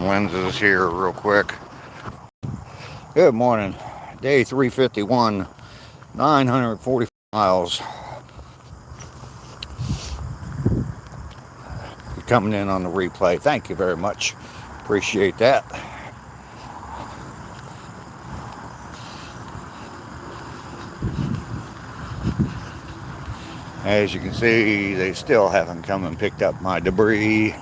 lenses here real quick. Good morning. Day 351, 940 miles. You're coming in on the replay. Thank you very much. Appreciate that. As you can see, they still haven't come and picked up my debris.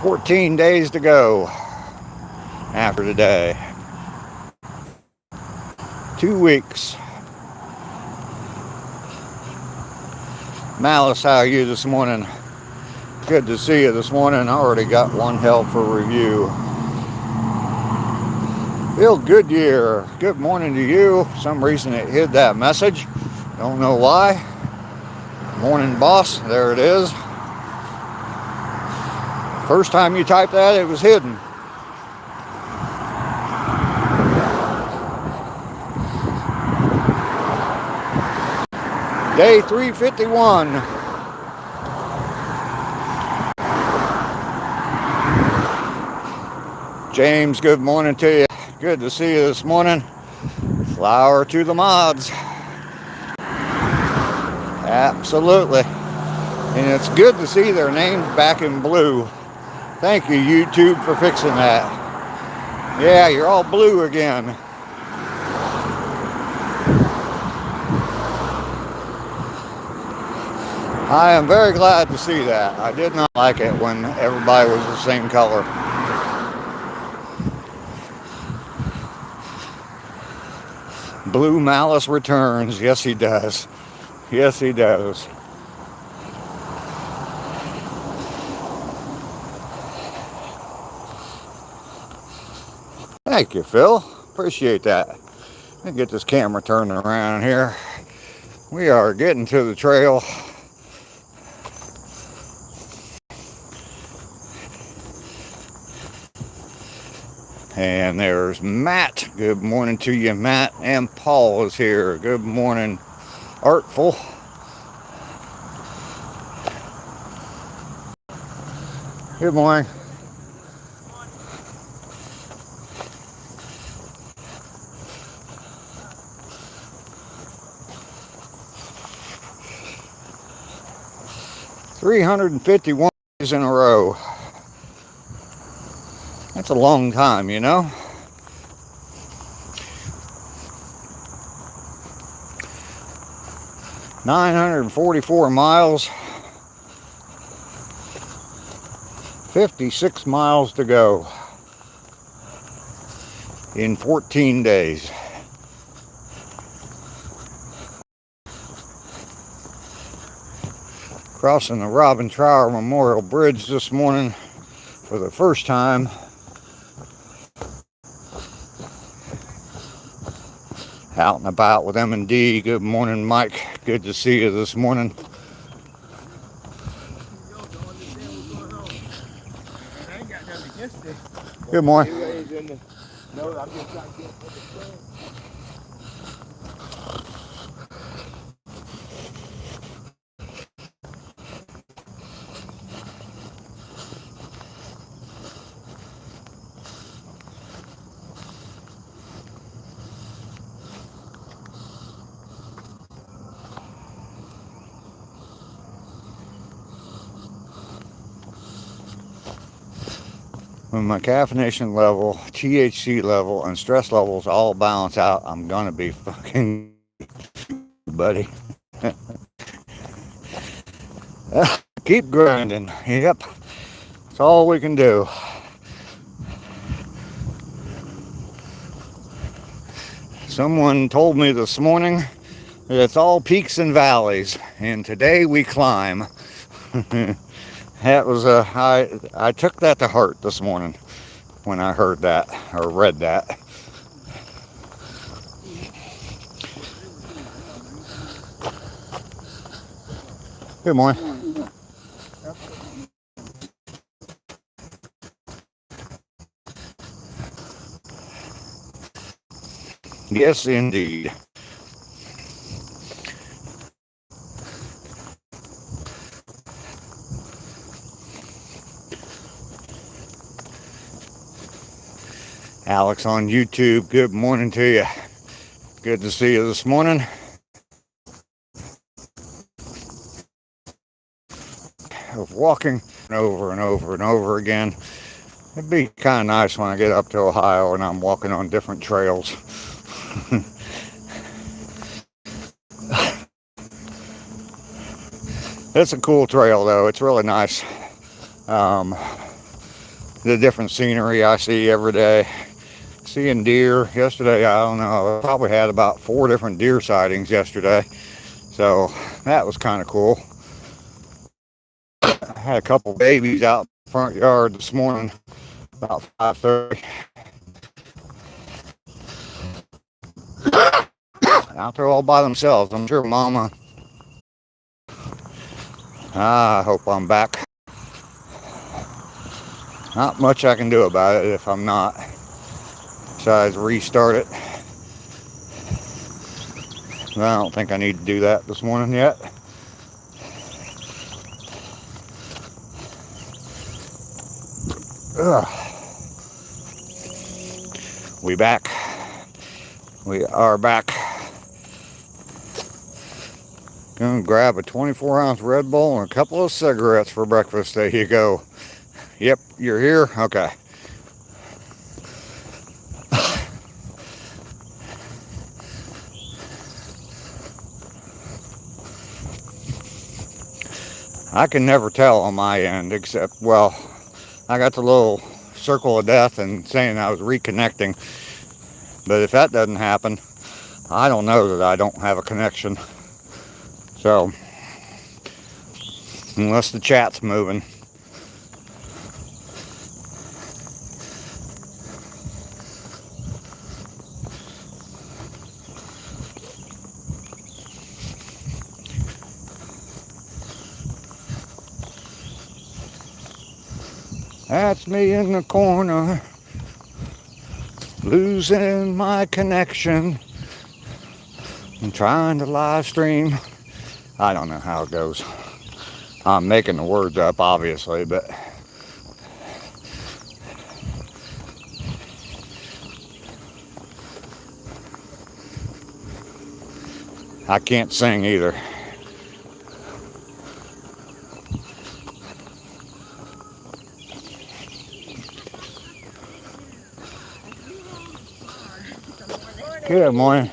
"14 days to go after today. 2 weeks. Malice, how are you this morning? Good to see you this morning. I already got one hell for review. Phil Goodyear, good morning to you. For some reason it hid that message. Don't know why. Morning, boss. There it is. First time you typed that, it was hidden. Day 351. James, good morning to you. Good to see you this morning. Flower to the mods. Absolutely. And it's good to see their names back in blue. Thank you, YouTube, for fixing that. Yeah, you're all blue again. I am very glad to see that. I did not like it when everybody was the same color. Blue Malice returns. Yes, he does. Yes, he does. Thank you, Phil. Appreciate that. Let me get this camera turning around here. We are getting to the trail. And there's Matt. Good morning to you, Matt. And Paul is here. Good morning, Artful. Good morning. $351 days in a row. That's a long time, you know. $944 miles. 56 miles to go in 14 days. Crossing the Robin Trower Memorial Bridge this morning for the first time. Out and about with M&D. Good morning, Mike. Good to see you this morning. Good morning. When my caffeination level, THC level, and stress levels all balance out, I'm gonna be fucking buddy. Keep grinding. Yep. That's all we can do. Someone told me this morning that it's all peaks and valleys, and today we climb. That was I took that to heart this morning when I heard that or read that. Good morning. Yes, indeed. Alex on YouTube, good morning to you. Good to see you this morning. Of walking over and over and over again. It'd be kind of nice when I get up to Ohio and I'm walking on different trails. It's a cool trail though, it's really nice. The different scenery I see every day. Seeing deer. Yesterday, I don't know, I probably had about 4 different deer sightings yesterday. So that was kind of cool. I had a couple babies out in the front yard this morning about 5:30. Out there all by themselves. I'm sure Mama. I hope I'm back. Not much I can do about it if I'm not. Besides restart it. I don't think I need to do that this morning yet. Ugh. We back. We are back. Gonna grab a 24-ounce Red Bull and a couple of cigarettes for breakfast. There you go. Yep, you're here? Okay. I can never tell on my end, except, well, I got the little circle of death and saying I was reconnecting. But if that doesn't happen, I don't know that I don't have a connection. So, unless the chat's moving. That's me in the corner, losing my connection. I'm trying to live stream. I don't know how it goes. I'm making the words up, obviously, but I can't sing either. Good morning.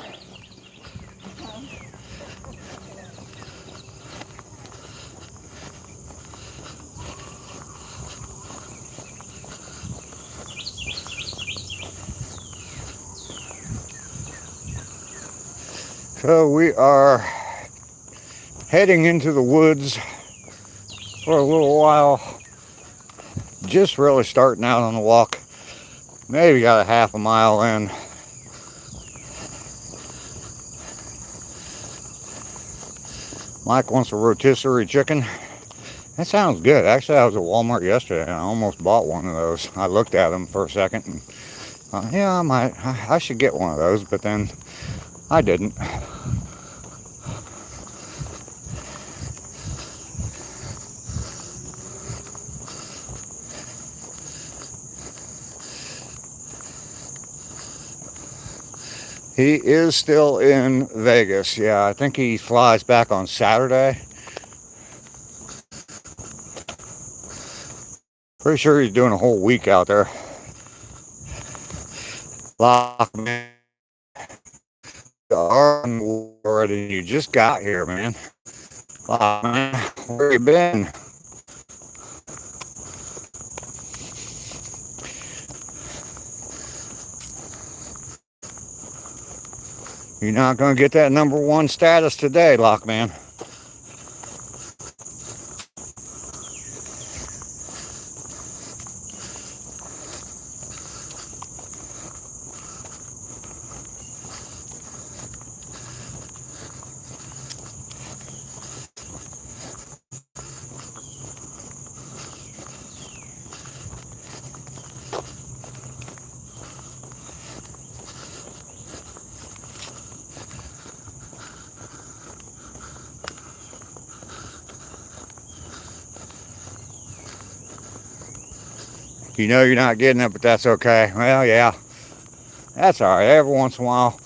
So we are heading into the woods for a little while. Just really starting out on the walk. Maybe got a half a mile in. Mike wants a rotisserie chicken. That sounds good. Actually, I was at Walmart yesterday and I almost bought one of those. I looked at them for a second and yeah, I should get one of those, but then I didn't. He is still in Vegas. Yeah, I think he flies back on Saturday. Pretty sure he's doing a whole week out there. Lockman. Already, you just got here, man. Lockman, where you been? You're not going to get that #1 status today, Lockman. You know you're not getting it, but that's okay. Well, yeah. That's all right. Every once in a while,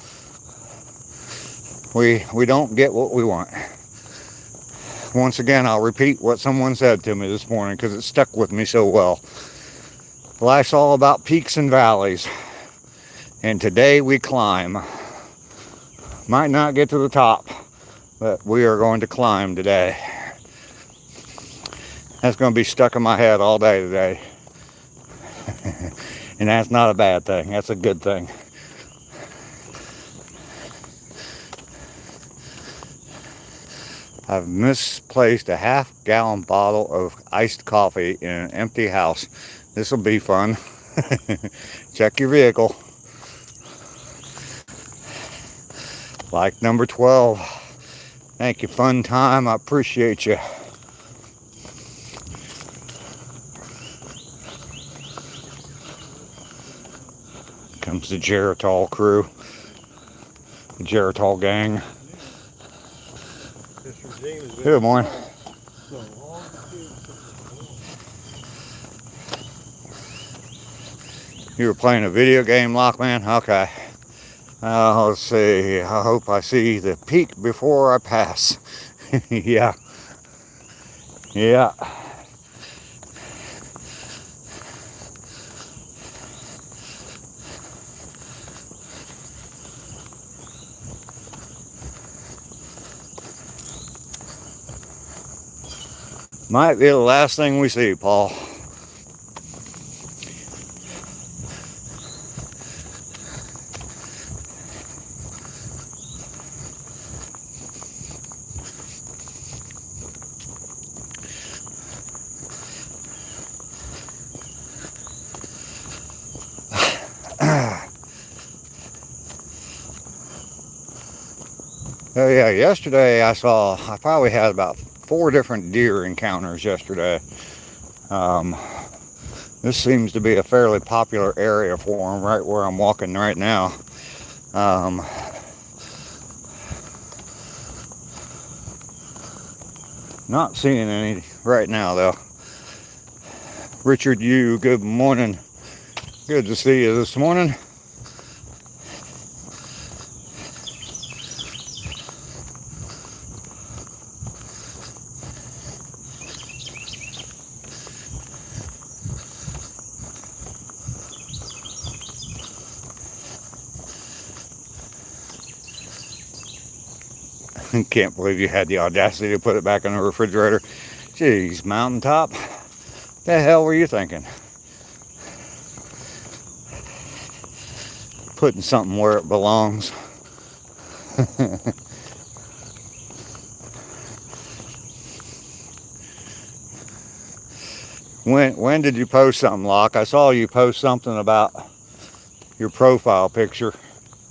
we don't get what we want. Once again, I'll repeat what someone said to me this morning because it stuck with me so well. Life's all about peaks and valleys, and today we climb. Might not get to the top, but we are going to climb today. That's going to be stuck in my head all day today. And that's not a bad thing. That's a good thing. I've misplaced a half-gallon bottle of iced coffee in an empty house. This will be fun. Check your vehicle. Like number 12. Thank you, fun time. I appreciate you. Comes the Geritol crew. The Geritol gang. Good morning. You were playing a video game, Lockman? Okay. Let's see. I hope I see the peak before I pass. Yeah. Yeah. Might be the last thing we see, Paul. Oh yeah, yesterday I probably had about 4 different deer encounters yesterday. This seems to be a fairly popular area for them, right where I'm walking right now. Not seeing any right now though. Richard, you, good morning. Good to see you this morning. Can't believe you had the audacity to put it back in the refrigerator. Jeez, mountaintop. The hell were you thinking? Putting something where it belongs. When did you post something, Locke? I saw you post something about your profile picture.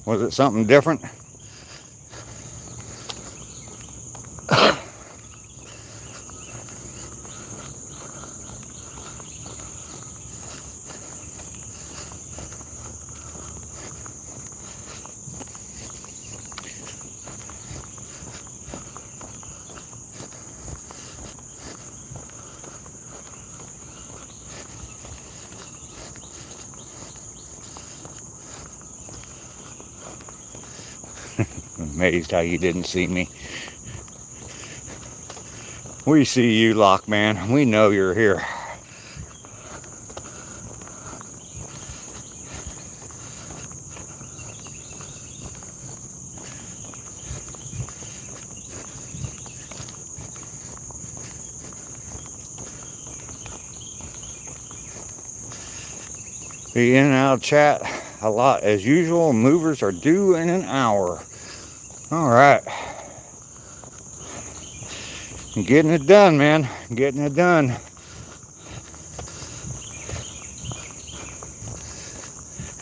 Was it something different? Amazed how you didn't see me. We see you, Lockman. We know you're here. Be in and out of chat a lot as usual. Movers are due in an hour. All right. Getting it done, man. Getting it done.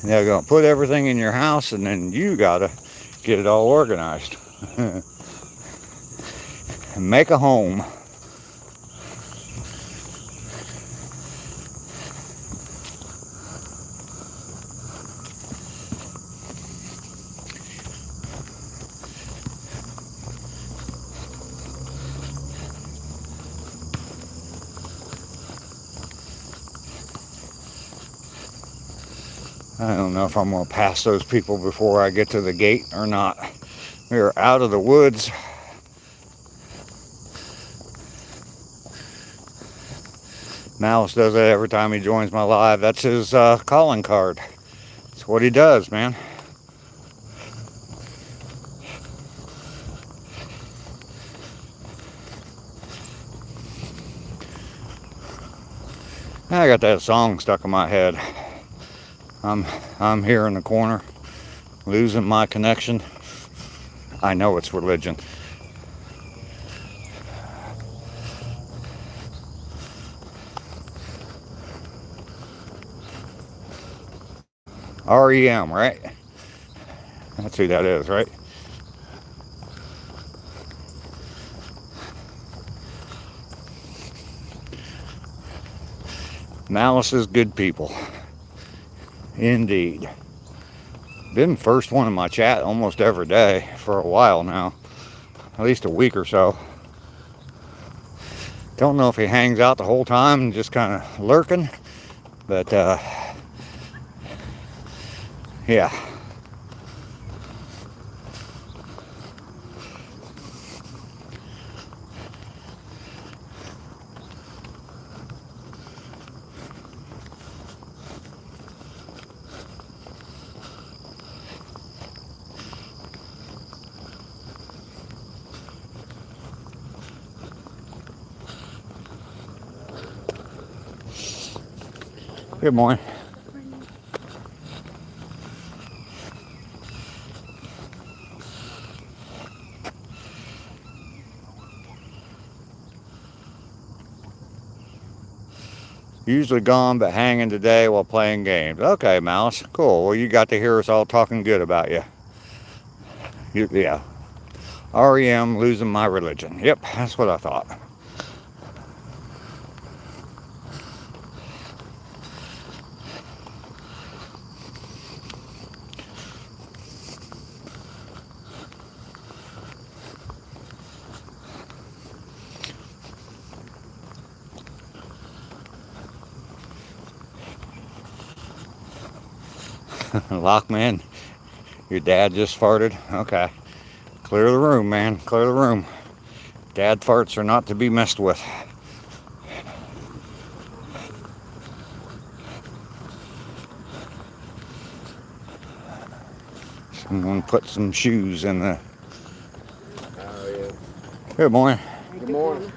They're going to put everything in your house, and then you got to get it all organized. And make a home. I don't know if I'm going to pass those people before I get to the gate or not. We are out of the woods. Malice does it every time he joins my live. That's his calling card. That's what he does, man. I got that song stuck in my head. I'm here in the corner, losing my connection. I know it's religion. REM, right? That's who that is, right? Malice is good people. Indeed. Been first one in my chat almost every day for a while now. At least a week or so. Don't know if he hangs out the whole time and just kind of lurking. But, yeah. Good morning. Usually gone, but hanging today while playing games. Okay, Mouse. Cool. Well, you got to hear us all talking good about you. Yeah. REM, losing my religion. Yep, that's what I thought. Lockman, your dad just farted? Okay. Clear the room, man. Clear the room. Dad farts are not to be messed with. Someone put some shoes in the... Oh, yeah. Good morning. Good morning.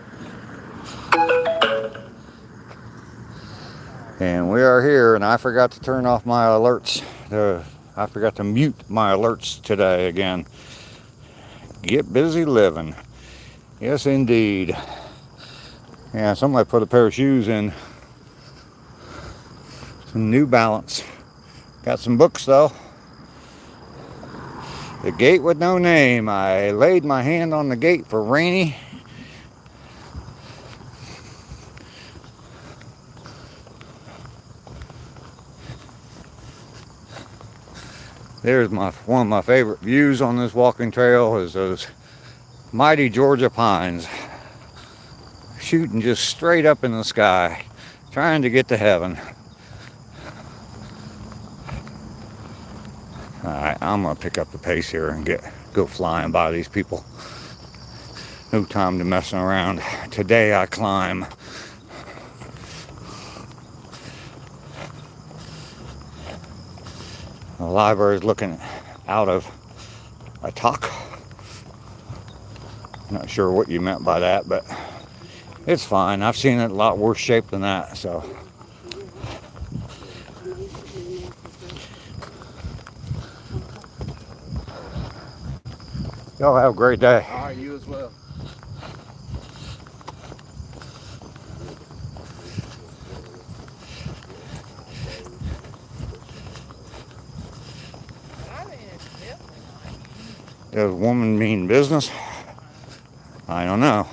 And we are here, and I forgot to turn off my alerts. I forgot to mute my alerts today again. Get busy living. Yes, indeed. Yeah, somebody put a pair of shoes in. Some New Balance. Got some books, though. The Gate with No Name. I laid my hand on the gate for Rainy. There's one of my favorite views on this walking trail is those mighty Georgia pines shooting just straight up in the sky, trying to get to heaven. Alright, I'm gonna pick up the pace here and go flying by these people. No time to messing around. Today I climb. The library is looking out of a talk. Not sure what you meant by that, but it's fine. I've seen it a lot worse shape than that, so. Y'all have a great day. All right, you as well. Does a woman mean business? I don't know.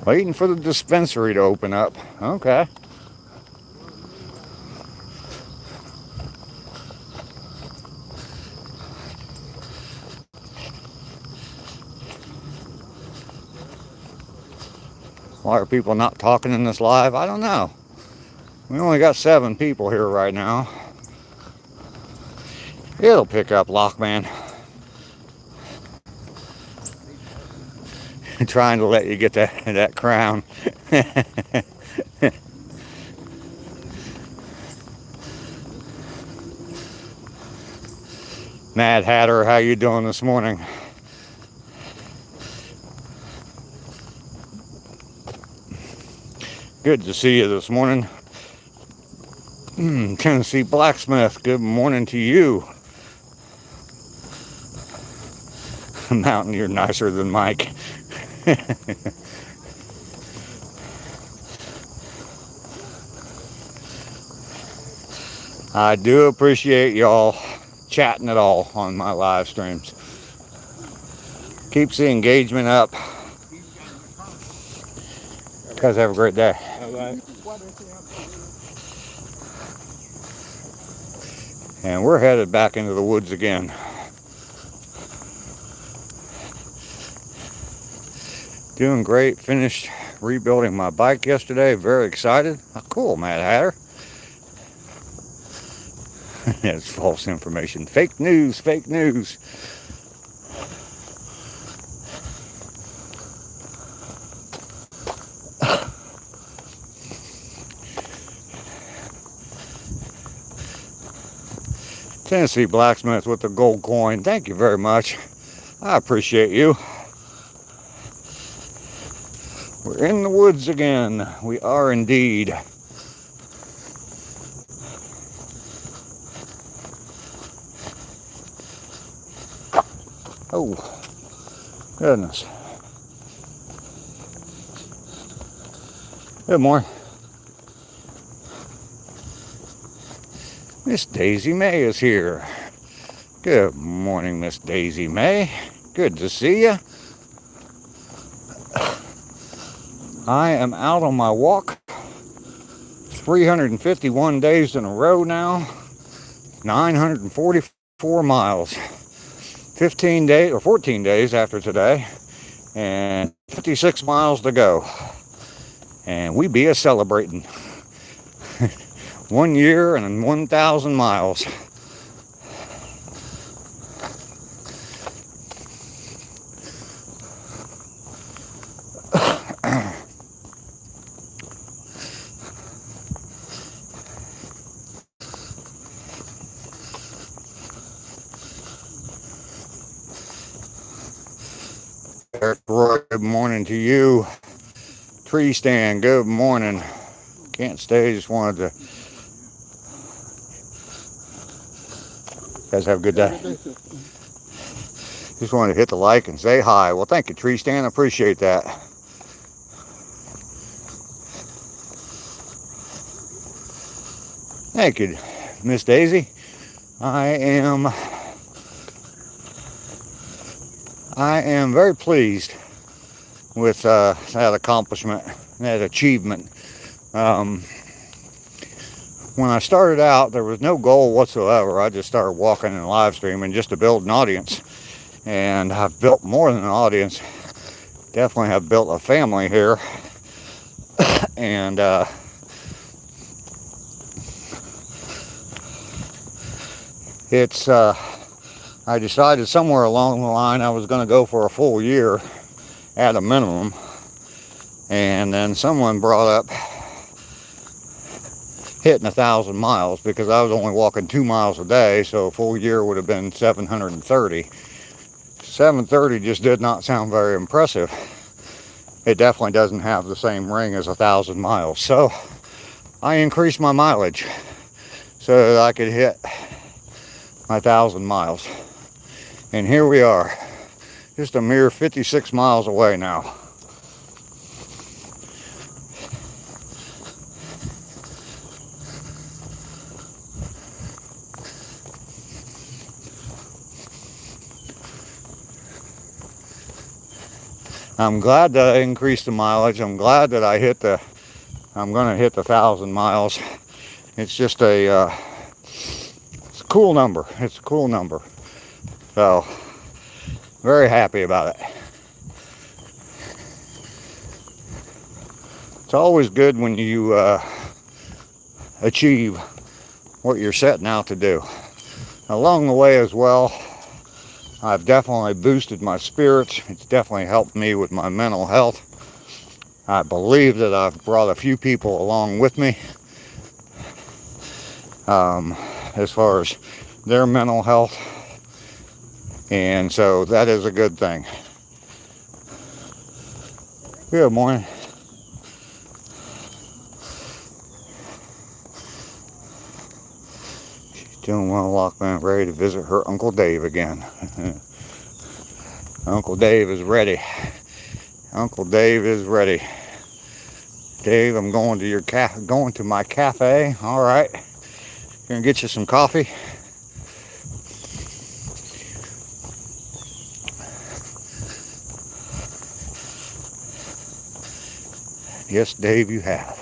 Waiting for the dispensary to open up. Okay. Why are people not talking in this live? I don't know. We only got 7 people here right now. It'll pick up, Lockman. Trying to let you get that crown. Mad Hatter, how you doing this morning? Good to see you this morning. Tennessee Blacksmith, good morning to you. Mountain, you're nicer than Mike. I do appreciate y'all chatting at all on my live streams. Keeps the engagement up. Guys, have a great day. And we're headed back into the woods again. Doing great. Finished rebuilding my bike yesterday. Very excited. Oh, cool, Mad Hatter. That's false information. Fake news, fake news. Tennessee Blacksmith with the gold coin. Thank you very much. I appreciate you. We're in the woods again. We are indeed. Oh, goodness. Good morning. Miss Daisy May is here. Good morning, Miss Daisy May. Good to see you. I am out on my walk. 351 days in a row now. 944 miles. 15 days or 14 days after today. And 56 miles to go. And we be a celebrating. 1 year and 1,000 miles. Eric Roy, good morning to you. Tree Stand, good morning. Can't stay, just wanted to. Guys have a good day. Just wanted to hit the like and say hi. Well, thank you, Tree Stand. I appreciate that. Thank you, Miss Daisy. I am very pleased with that accomplishment, that achievement. When I started out, there was no goal whatsoever. I just started walking and live streaming just to build an audience. And I've built more than an audience. Definitely have built a family here. And I decided somewhere along the line I was going to go for a full year at a minimum. And then someone brought up hitting 1,000 miles because I was only walking 2 miles a day, so a full year would have been 730. 730 just did not sound very impressive. It definitely doesn't have the same ring as 1,000 miles. So I increased my mileage so that I could hit my 1,000 miles. And here we are, just a mere 56 miles away now. I'm glad that I increased the mileage. I'm glad that I'm going to hit the 1,000 miles. It's just it's a cool number. It's a cool number. So, very happy about it. It's always good when you achieve what you're setting out to do. Along the way as well, I've definitely boosted my spirits. It's definitely helped me with my mental health. I believe that I've brought a few people along with me as far as their mental health, and so that is a good thing. Good morning. She's doing well, Lockman, ready to visit her Uncle Dave again. Uncle Dave is ready. Uncle Dave is ready. Dave, I'm going to my cafe. All right. Gonna get you some coffee. Yes, Dave, you have.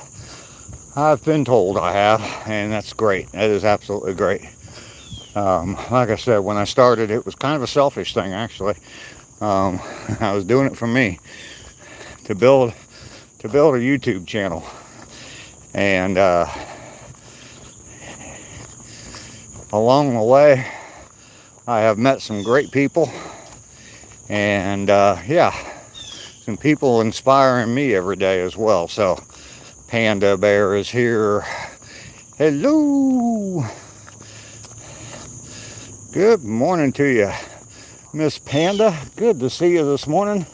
I've been told I have, and that's great. That is absolutely great. Like I said, when I started, it was kind of a selfish thing, actually. I was doing it for me, to build a YouTube channel, and along the way, I have met some great people, and yeah, some people inspiring me every day as well. So Panda Bear is here. Hello. Good morning to you, Miss Panda. Good to see you this morning.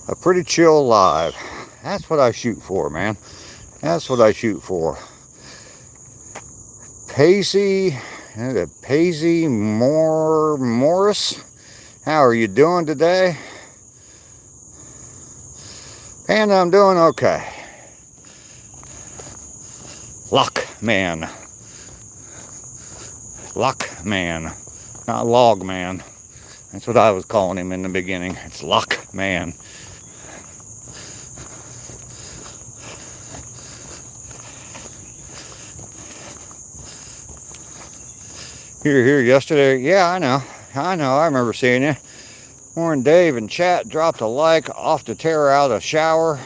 A pretty chill live. That's what I shoot for, man. That's what I shoot for. Pacey Morris. How are you doing today? And I'm doing okay. Lockman, not Logman. That's what I was calling him in the beginning. It's Lockman. You were here yesterday? Yeah, I know. I remember seeing you. Warren, Dave, and chat dropped a like off to tear out a shower.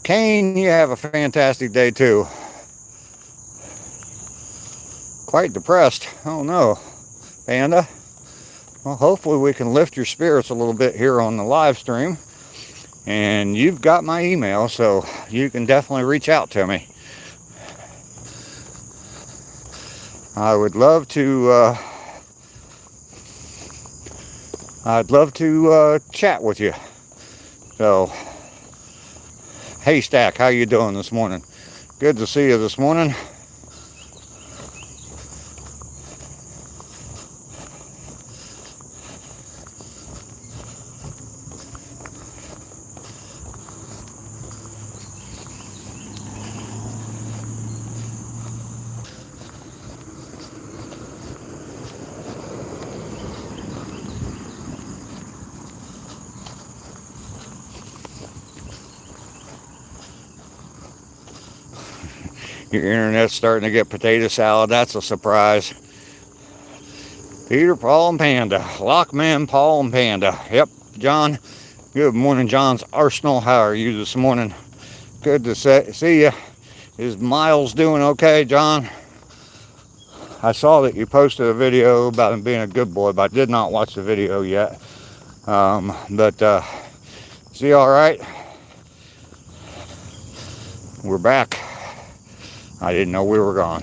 Kane, you have a fantastic day too. Quite depressed. Oh no, Panda. Well, hopefully we can lift your spirits a little bit here on the live stream. And you've got my email, so you can definitely reach out to me. I would love to chat with you. So, Haystack, how you doing this morning? Good to see you this morning. Your internet's starting to get potato salad. That's a surprise. Peter, Paul, and Panda. Lockman, Paul, and Panda. Yep, John. Good morning, John's Arsenal. How are you this morning? Good to see you. Is Miles doing okay, John? I saw that you posted a video about him being a good boy, but I did not watch the video yet. Is he all right? We're back. I didn't know we were gone.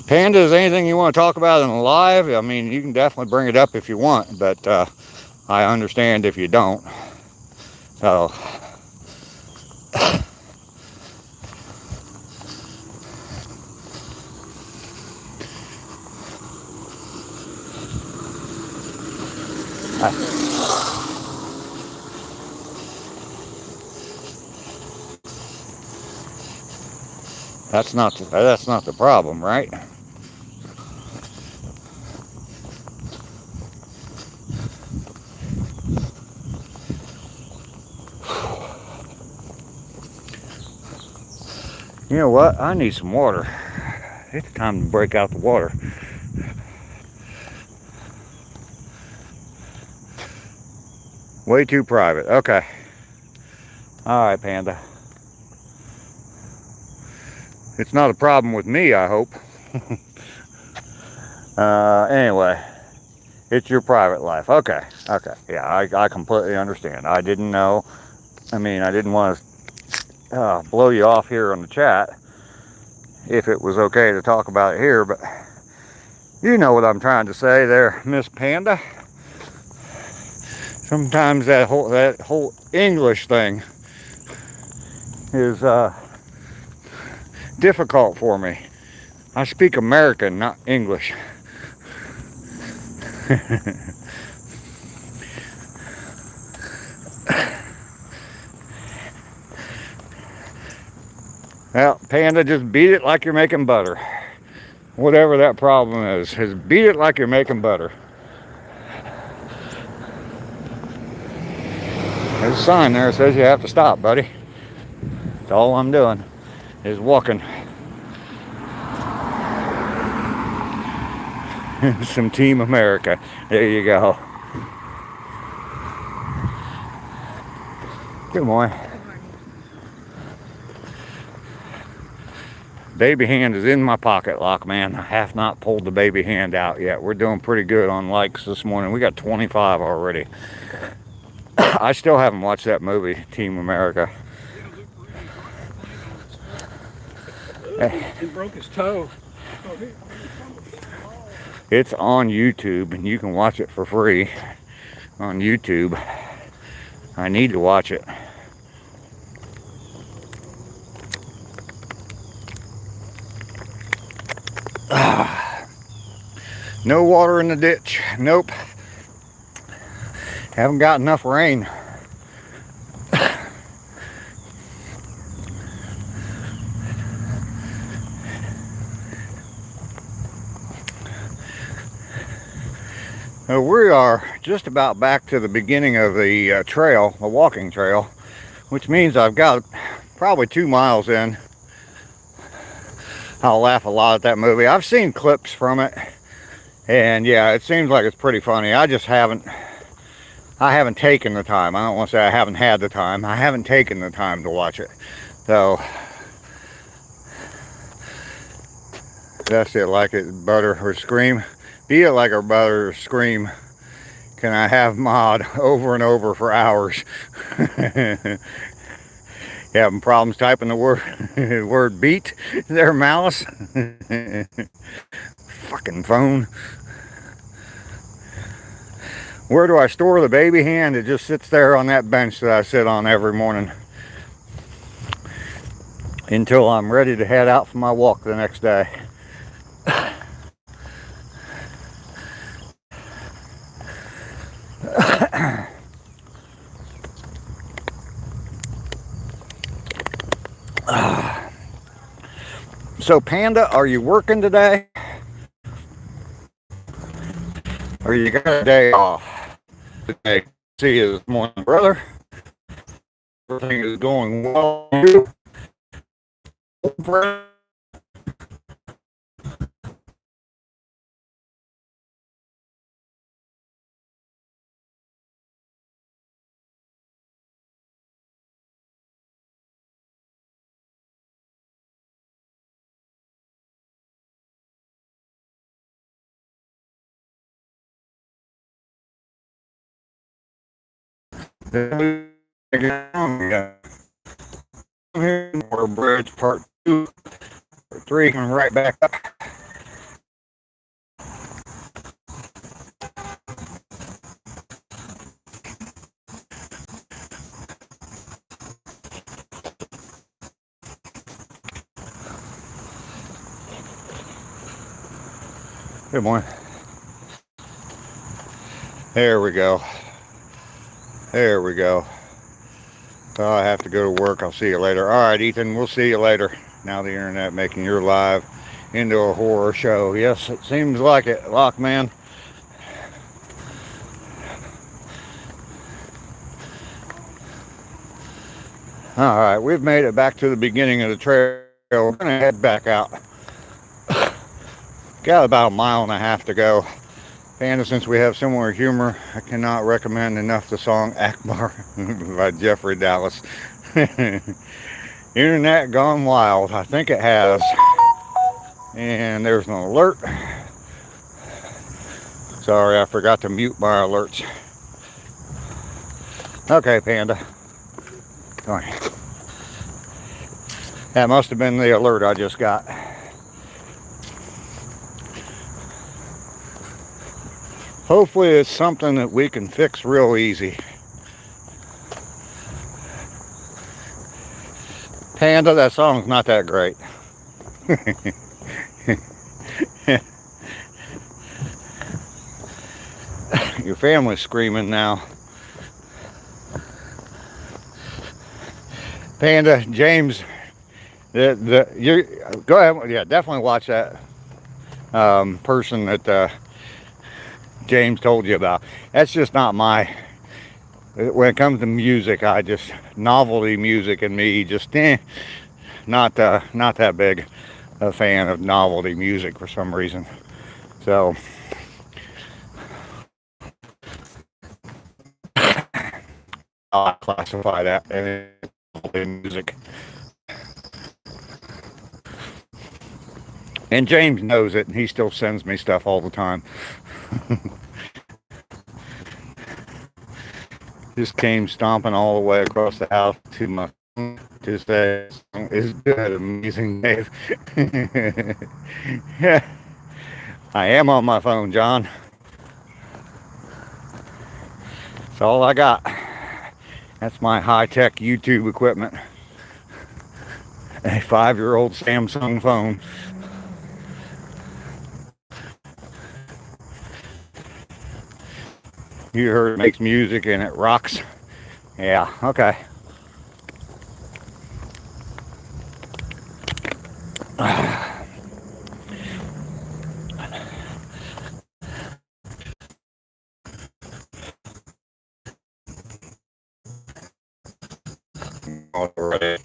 Panda, is anything you want to talk about in the live? I mean, you can definitely bring it up if you want, but I understand if you don't. So, that's not the problem, right? You know what? I need some water. It's time to break out the water. Way too private. Okay. All right, Panda. It's not a problem with me, I hope. Anyway, it's your private life. Okay. Okay. Yeah, I completely understand. I didn't know. I mean, I didn't want to blow you off here on the chat if it was okay to talk about it here, but you know what I'm trying to say there, Miss Panda. Sometimes that whole English thing is difficult for me. I speak American, not English. Well, Panda, just beat it like you're making butter. Whatever that problem is, just beat it like you're making butter. There's a sign there that says you have to stop, buddy. That's all I'm doing is walking. Some Team America. There you go. Good morning. Baby hand is in my pocket lock, man. I have not pulled the baby hand out yet. We're doing pretty good on likes this morning. We got 25 already. I still haven't watched that movie, Team America. He broke his toe. It's on YouTube, and you can watch it for free on YouTube. I need to watch it. No water in the ditch. Nope. Haven't got enough rain. We are just about back to the beginning of the trail, the walking trail, which means I've got probably 2 miles in. I'll laugh a lot at that movie. I've seen clips from it, and yeah, it seems like it's pretty funny. I haven't taken the time. I don't want to say I haven't had the time. I haven't taken the time to watch it. So that's it, like it, butter or scream. Be it like a butter or scream. Can I have mod over and over for hours? You having problems typing the word beat there, Malice? Fucking phone. Where do I store the baby hand? It just sits there on that bench that I sit on every morning until I'm ready to head out for my walk the next day. So Panda, are you working today? Or you got a day off today? See you this morning, brother. Everything is going well. More bridge part 2 or 3 coming right back up. Good morning. There we go. There we go. Oh, I have to go to work. I'll see you later. All right, Ethan, we'll see you later. Now the internet making your live into a horror show. Yes, it seems like it, Lockman. All right, we've made it back to the beginning of the trail. We're going to head back out. Got about 1.5 miles to go. Panda, since we have similar humor, I cannot recommend enough the song Akbar by Jeffrey Dallas. Internet gone wild. I think it has. And there's an alert. Sorry, I forgot to mute my alerts. Okay, Panda. Sorry. That must have been the alert I just got. Hopefully it's something that we can fix real easy. Panda, that song's not that great. Your family's screaming now. Panda, James, you go ahead. Yeah, definitely watch that person that James told you about. That's just not my. When it comes to music, novelty music and me just not that big a fan of novelty music for some reason. So I'll classify that as music. And James knows it, and he still sends me stuff all the time. Just came stomping all the way across the house to my phone to say, "It's good, amazing, Dave." Yeah, I am on my phone, John. That's all I got. That's my high-tech YouTube equipment. A 5-year-old Samsung phone. You heard it makes music and it rocks. Yeah, okay. Already.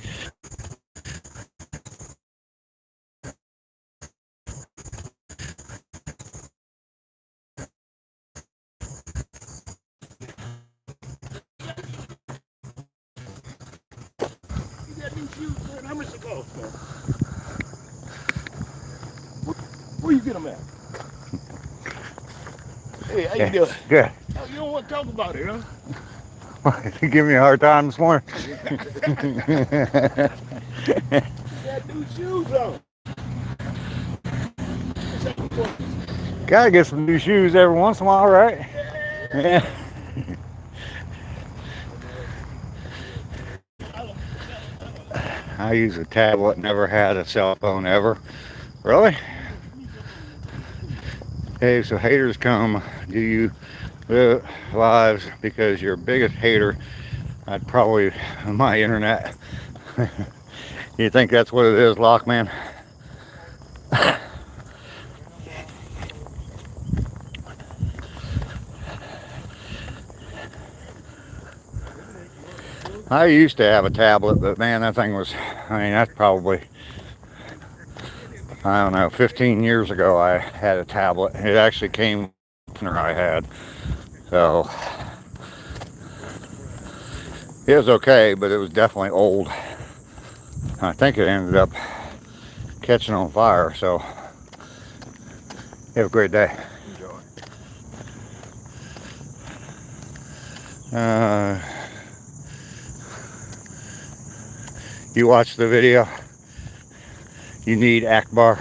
How much it cost, man? Where you get them at? Hey, how you doing? Good. Oh, you don't want to talk about it, huh? You give me a hard time this morning. You got new shoes on. Gotta get some new shoes every once in a while, right? Yeah. I use a tablet, never had a cell phone ever. Really? Hey, so haters come. Do you live lives because your biggest hater? I'd probably my internet. You think that's what it is, Lockman? I used to have a tablet, but man, that thing was, that's probably, I don't know, 15 years ago I had a tablet. It actually came after I had. So, it was okay, but it was definitely old. I think it ended up catching on fire, so have a great day. Enjoy. You watched the video? You need Akbar.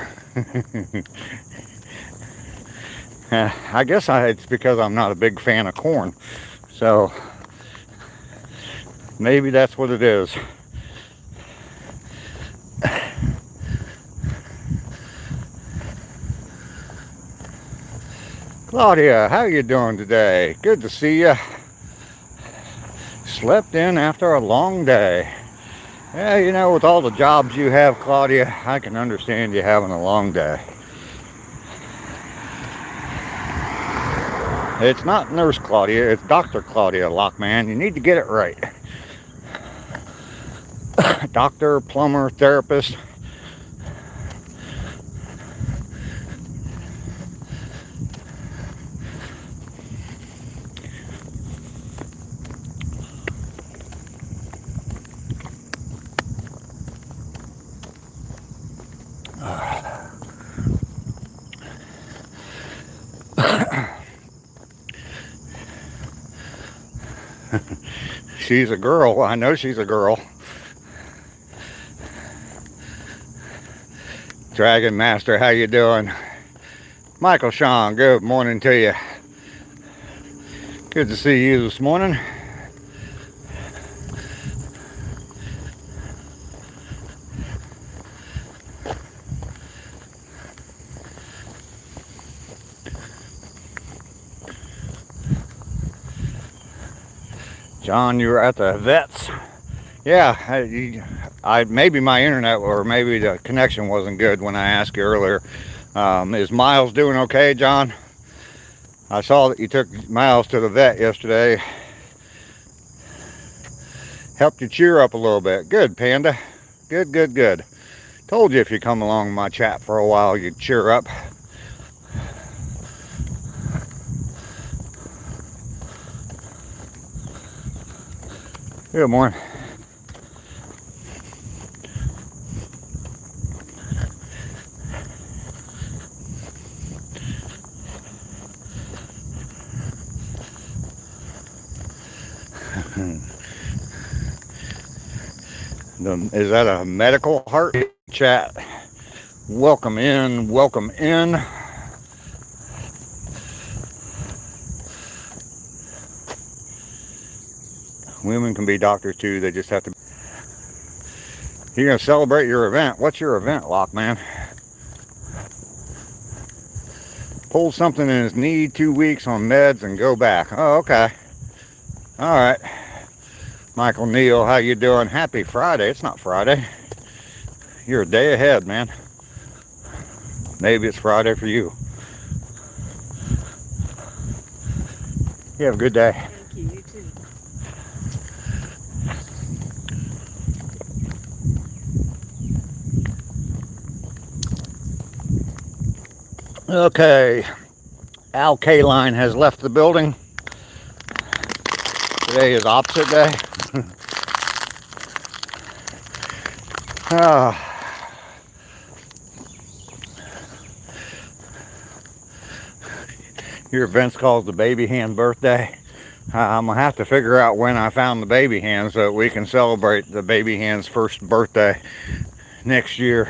I guess it's because I'm not a big fan of corn. So maybe that's what it is. Claudia, how you doing today? Good to see you. Slept in after a long day. Yeah, you know, with all the jobs you have, Claudia, I can understand you having a long day. It's not Nurse Claudia, it's Dr. Claudia, Lockman. You need to get it right. Doctor, plumber, therapist. she's a girl. I know she's a girl. Dragon Master, how you doing? Michael Sean, good morning to you. Good to see you this morning. John, you were at the vets. Yeah, I maybe my internet or maybe the connection wasn't good when I asked you earlier. Is Miles doing okay, John? I saw that you took Miles to the vet yesterday. Helped you cheer up a little bit. Good, Panda. Good, good, good. Told you if you come along my chat for a while, you'd cheer up. Good morning. Is that a medical heart? Chat. Welcome in, welcome in. Women can be doctors too, they just have to. You're gonna celebrate your event. What's your event, Lockman? Pulled something in his knee, 2 weeks on meds and go back. Oh, okay. All right. Michael Neal, how you doing? Happy Friday. It's not Friday. You're a day ahead, man. Maybe it's Friday for you. You have a good day. Thank you, you too. Okay. Al K-Line has left the building. Today is opposite day. Your event's called the Baby Hand Birthday. I'm gonna have to figure out when I found the baby hand so that we can celebrate the baby hand's first birthday next year.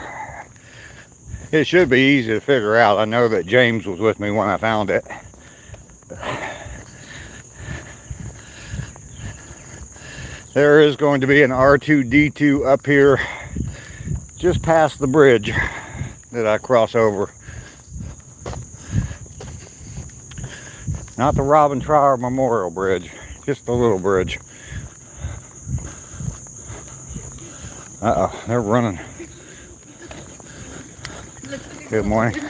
It should be easy to figure out. I know that James was with me when I found it. There is going to be an R2-D2 up here just past the bridge that I cross over. Not the Robin Trower Memorial Bridge, just the little bridge. Uh-oh, they're running. Good morning.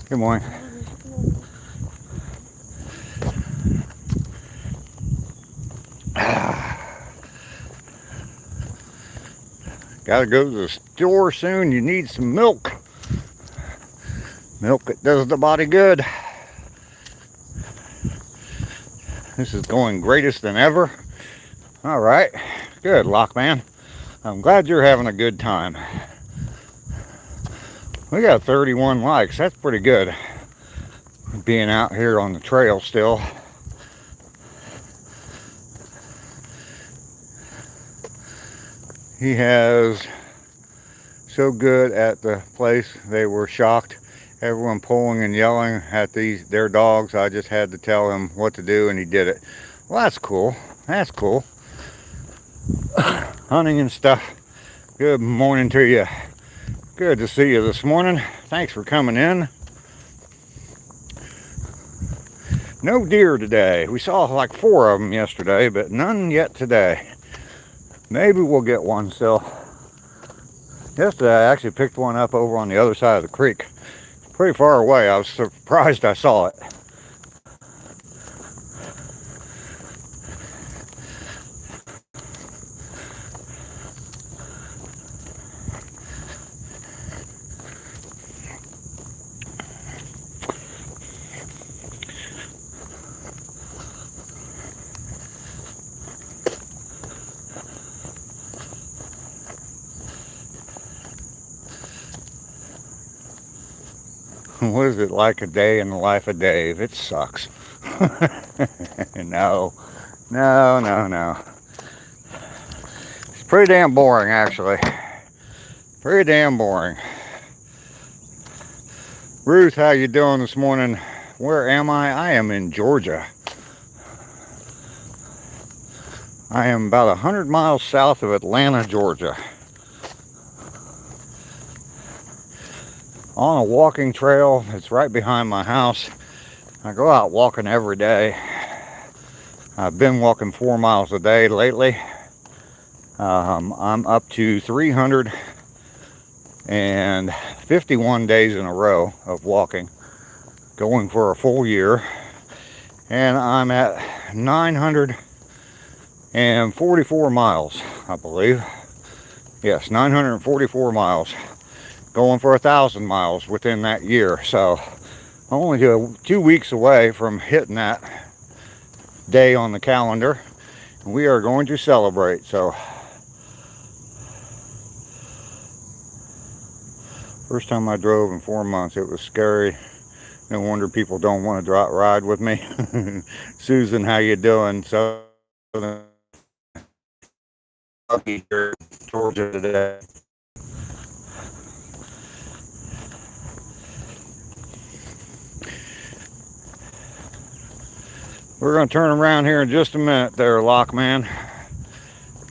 Good morning. Gotta go to the store soon. You need some milk. Milk that does the body good. This is going greatest than ever. All right. Good, Lockman. I'm glad you're having a good time. We got 31 likes. That's pretty good. Being out here on the trail still. He has so good at the place. They were shocked. Everyone pulling and yelling at their dogs. I just had to tell him what to do and he did it. Well, that's cool. That's cool. Hunting and stuff. Good morning to you. Good to see you this morning. Thanks for coming in. No deer today. We saw like 4 of them yesterday, but none yet today. Maybe we'll get one still. Yesterday I actually picked one up over on the other side of the creek. Pretty far away. I was surprised I saw it. is it like a day in the life of Dave? It sucks. No, no, no, no. It's pretty damn boring, actually. Pretty damn boring. Ruth, how you doing this morning? Where am I? I am in Georgia. I am about 100 miles south of Atlanta, Georgia. On a walking trail. It's right behind my house. I go out walking every day. I've been walking 4 miles a day lately. I'm up to 351 days in a row of walking, going for a full year, and I'm at 944 miles, I believe. Yes, 944 miles, going for 1,000 miles within that year. So I'm only 2 weeks away from hitting that day on the calendar. We are going to celebrate. So first time I drove in 4 months, it was scary. No wonder people don't want to ride with me. Susan, how you doing? So I'll be here in Georgia today. We're going to turn around here in just a minute there, Lockman.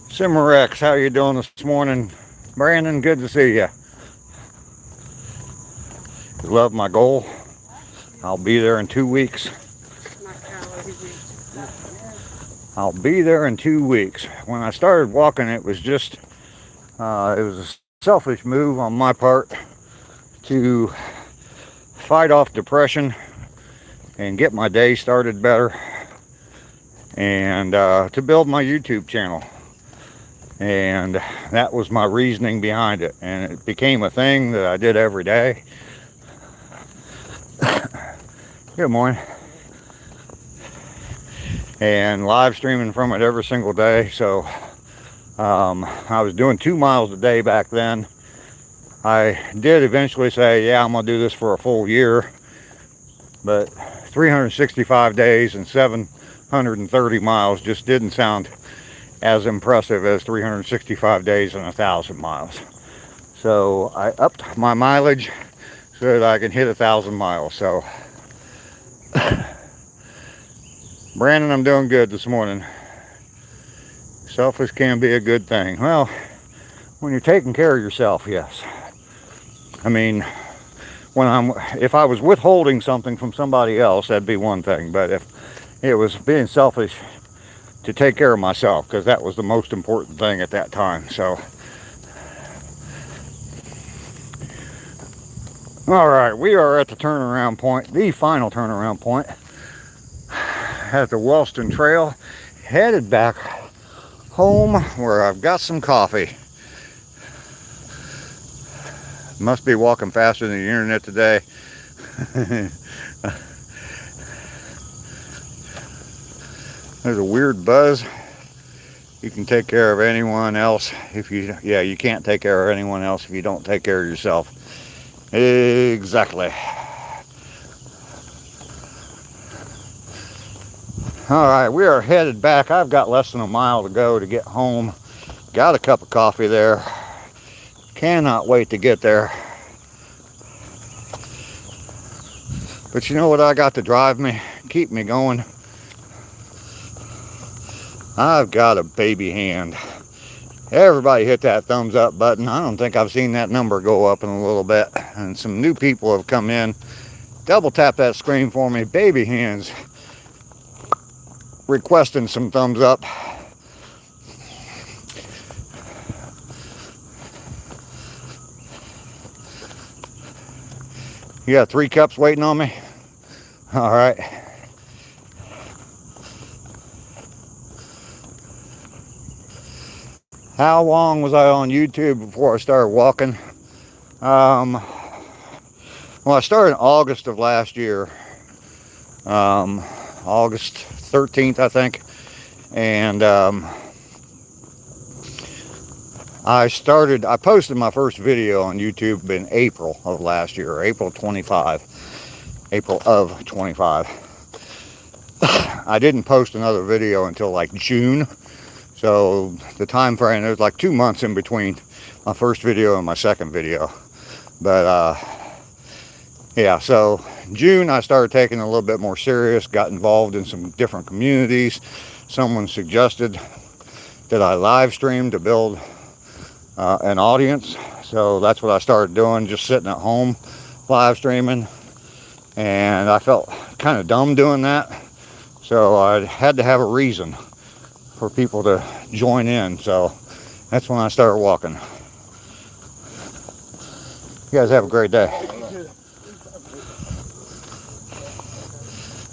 Simmerex, how you doing this morning? Brandon, good to see you. You love my goal. I'll be there in 2 weeks. I'll be there in 2 weeks. When I started walking, it was just, it was a selfish move on my part to fight off depression and get my day started better, and to build my YouTube channel. And that was my reasoning behind it. And it became a thing that I did every day. Good morning. And live streaming from it every single day. So I was doing 2 miles a day back then. I did eventually say, yeah, I'm gonna do this for a full year, but 365 days and 730 miles just didn't sound as impressive as 365 days and 1,000 miles. So I upped my mileage so that I can hit 1,000 miles. So Brandon, I'm doing good this morning. Selfish can be a good thing. Well, when you're taking care of yourself, yes. I mean, if I was withholding something from somebody else, that'd be one thing. But if it was being selfish to take care of myself, because that was the most important thing at that time. So, all right, we are at the turnaround point, the final turnaround point at the Wellston Trail, headed back home where I've got some coffee. Must be walking faster than the internet today. There's a weird buzz. You can take care of anyone else if you, yeah, you can't take care of anyone else if you don't take care of yourself. Exactly. All right, we are headed back. I've got less than a mile to go to get home. Got a cup of coffee there. Cannot wait to get there. But you know what I got to drive me, keep me going? I've got a baby hand. Everybody hit that thumbs up button. I don't think I've seen that number go up in a little bit. And some new people have come in. Double tap that screen for me. Baby hands requesting some thumbs up. You got 3 cups waiting on me? All right. How long was I on YouTube before I started walking? Well, I started in August of last year. August 13th, I think. And I posted my first video on YouTube in April of last year, April 25. April of 25. I didn't post another video until like June. So the time frame, there's like 2 months in between my first video and my second video. But yeah, so June I started taking it a little bit more serious, got involved in some different communities. Someone suggested that I live stream to build an audience. So that's what I started doing, just sitting at home live streaming. And I felt kind of dumb doing that. So I had to have a reason for people to join in. So that's when I started walking. You guys have a great day.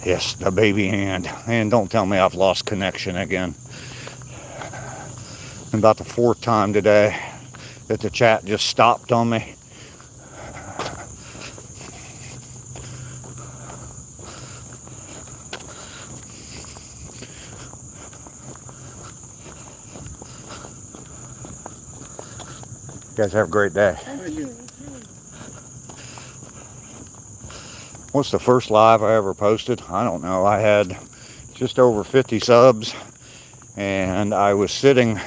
Yes, the baby hand. And don't tell me I've lost connection again. About the 4th time today that the chat just stopped on me. You guys have a great day. What's the first live I ever posted? I don't know. I had just over 50 subs, and I was sitting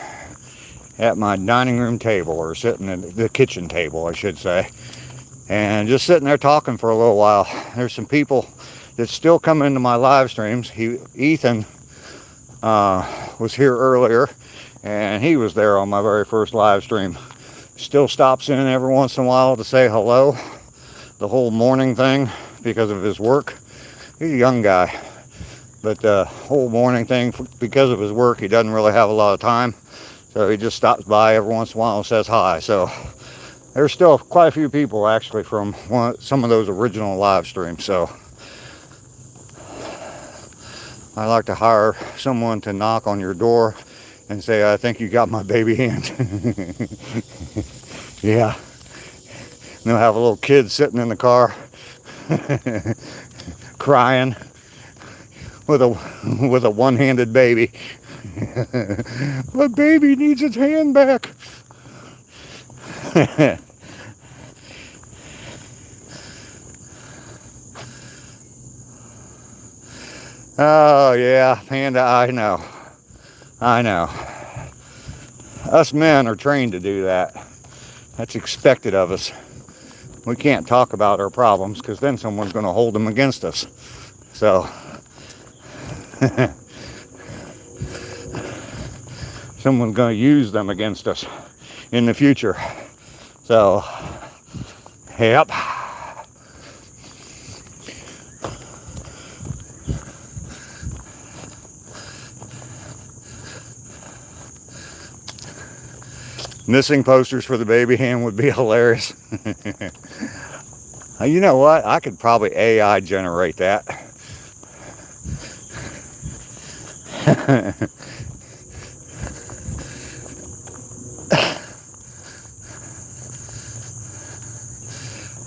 at my dining room table, or sitting at the kitchen table, I should say, and just sitting there talking for a little while. There's some people that still come into my live streams. Ethan was here earlier, and he was there on my very first live stream. Still stops in every once in a while to say hello. The whole morning thing, because of his work. He's a young guy, but the whole morning thing, because of his work, he doesn't really have a lot of time. So he just stops by every once in a while and says hi. So there's still quite a few people actually from some of those original live streams. So I like to hire someone to knock on your door and say, I think you got my baby hand. Yeah. And they'll have a little kid sitting in the car crying with a one-handed baby. The baby needs its hand back. Oh yeah, Panda, I know. Us men are trained to do that. That's expected of us. We can't talk about our problems because then someone's going to hold them against us. So someone's going to use them against us in the future. So, yep. Missing posters for the baby hand would be hilarious. You know what? I could probably AI generate that.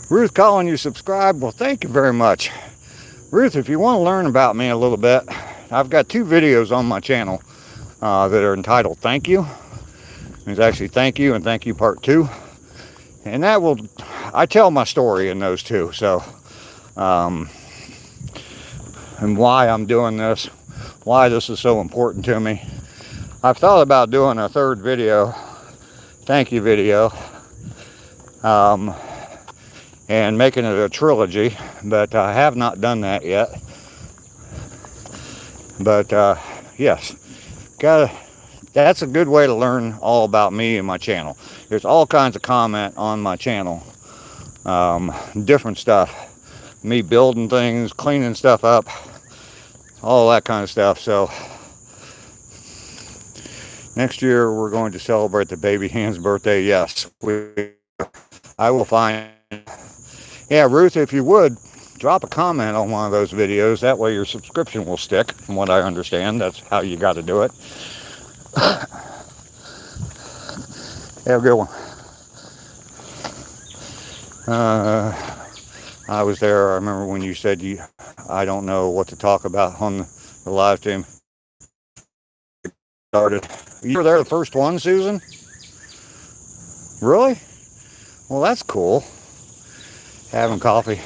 Ruth calling you subscribed. Well, thank you very much. Ruth, if you want to learn about me a little bit, I've got 2 videos on my channel that are entitled Thank You. There's actually Thank You and Thank You Part 2. And I tell my story in those 2. So, and why I'm doing this, why this is so important to me. I've thought about doing a 3rd video, thank you video, and making it a trilogy, but I have not done that yet. But yes, that's a good way to learn all about me and my channel. There's all kinds of comment on my channel, different stuff, me building things, cleaning stuff up, all that kind of stuff. So next year we're going to celebrate the baby hand's birthday. Yes, I will find. Yeah, Ruth, if you would, drop a comment on one of those videos. That way your subscription will stick, from what I understand. That's how you got to do it. Have a good one. I was there. I remember when you said I don't know what to talk about on the live stream. Started. You were there the first one, Susan? Really? Well, that's cool. Having coffee.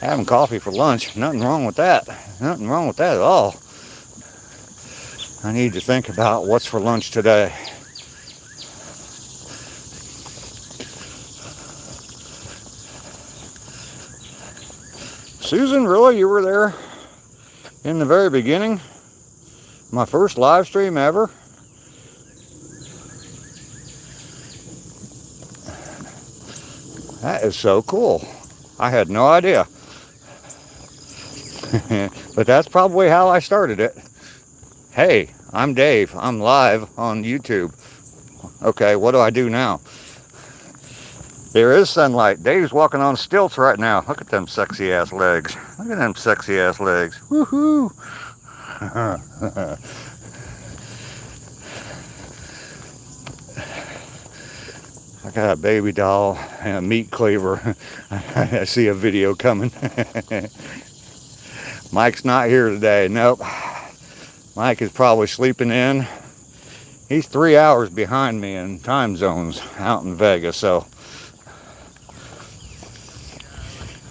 Having coffee for lunch, nothing wrong with that. Nothing wrong with that at all. I need to think about what's for lunch today. Susan, really? You were there in the very beginning? My first live stream ever? That is so cool. I had no idea. But that's probably how I started it. Hey, I'm Dave. I'm live on YouTube. Okay, what do I do now? There is sunlight. Dave's walking on stilts right now. Look at them sexy ass legs. Look at them sexy ass legs. Woohoo! I got a baby doll and a meat cleaver. I see a video coming. Mike's not here today. Nope. Mike is probably sleeping in. He's 3 hours behind me in time zones out in Vegas, so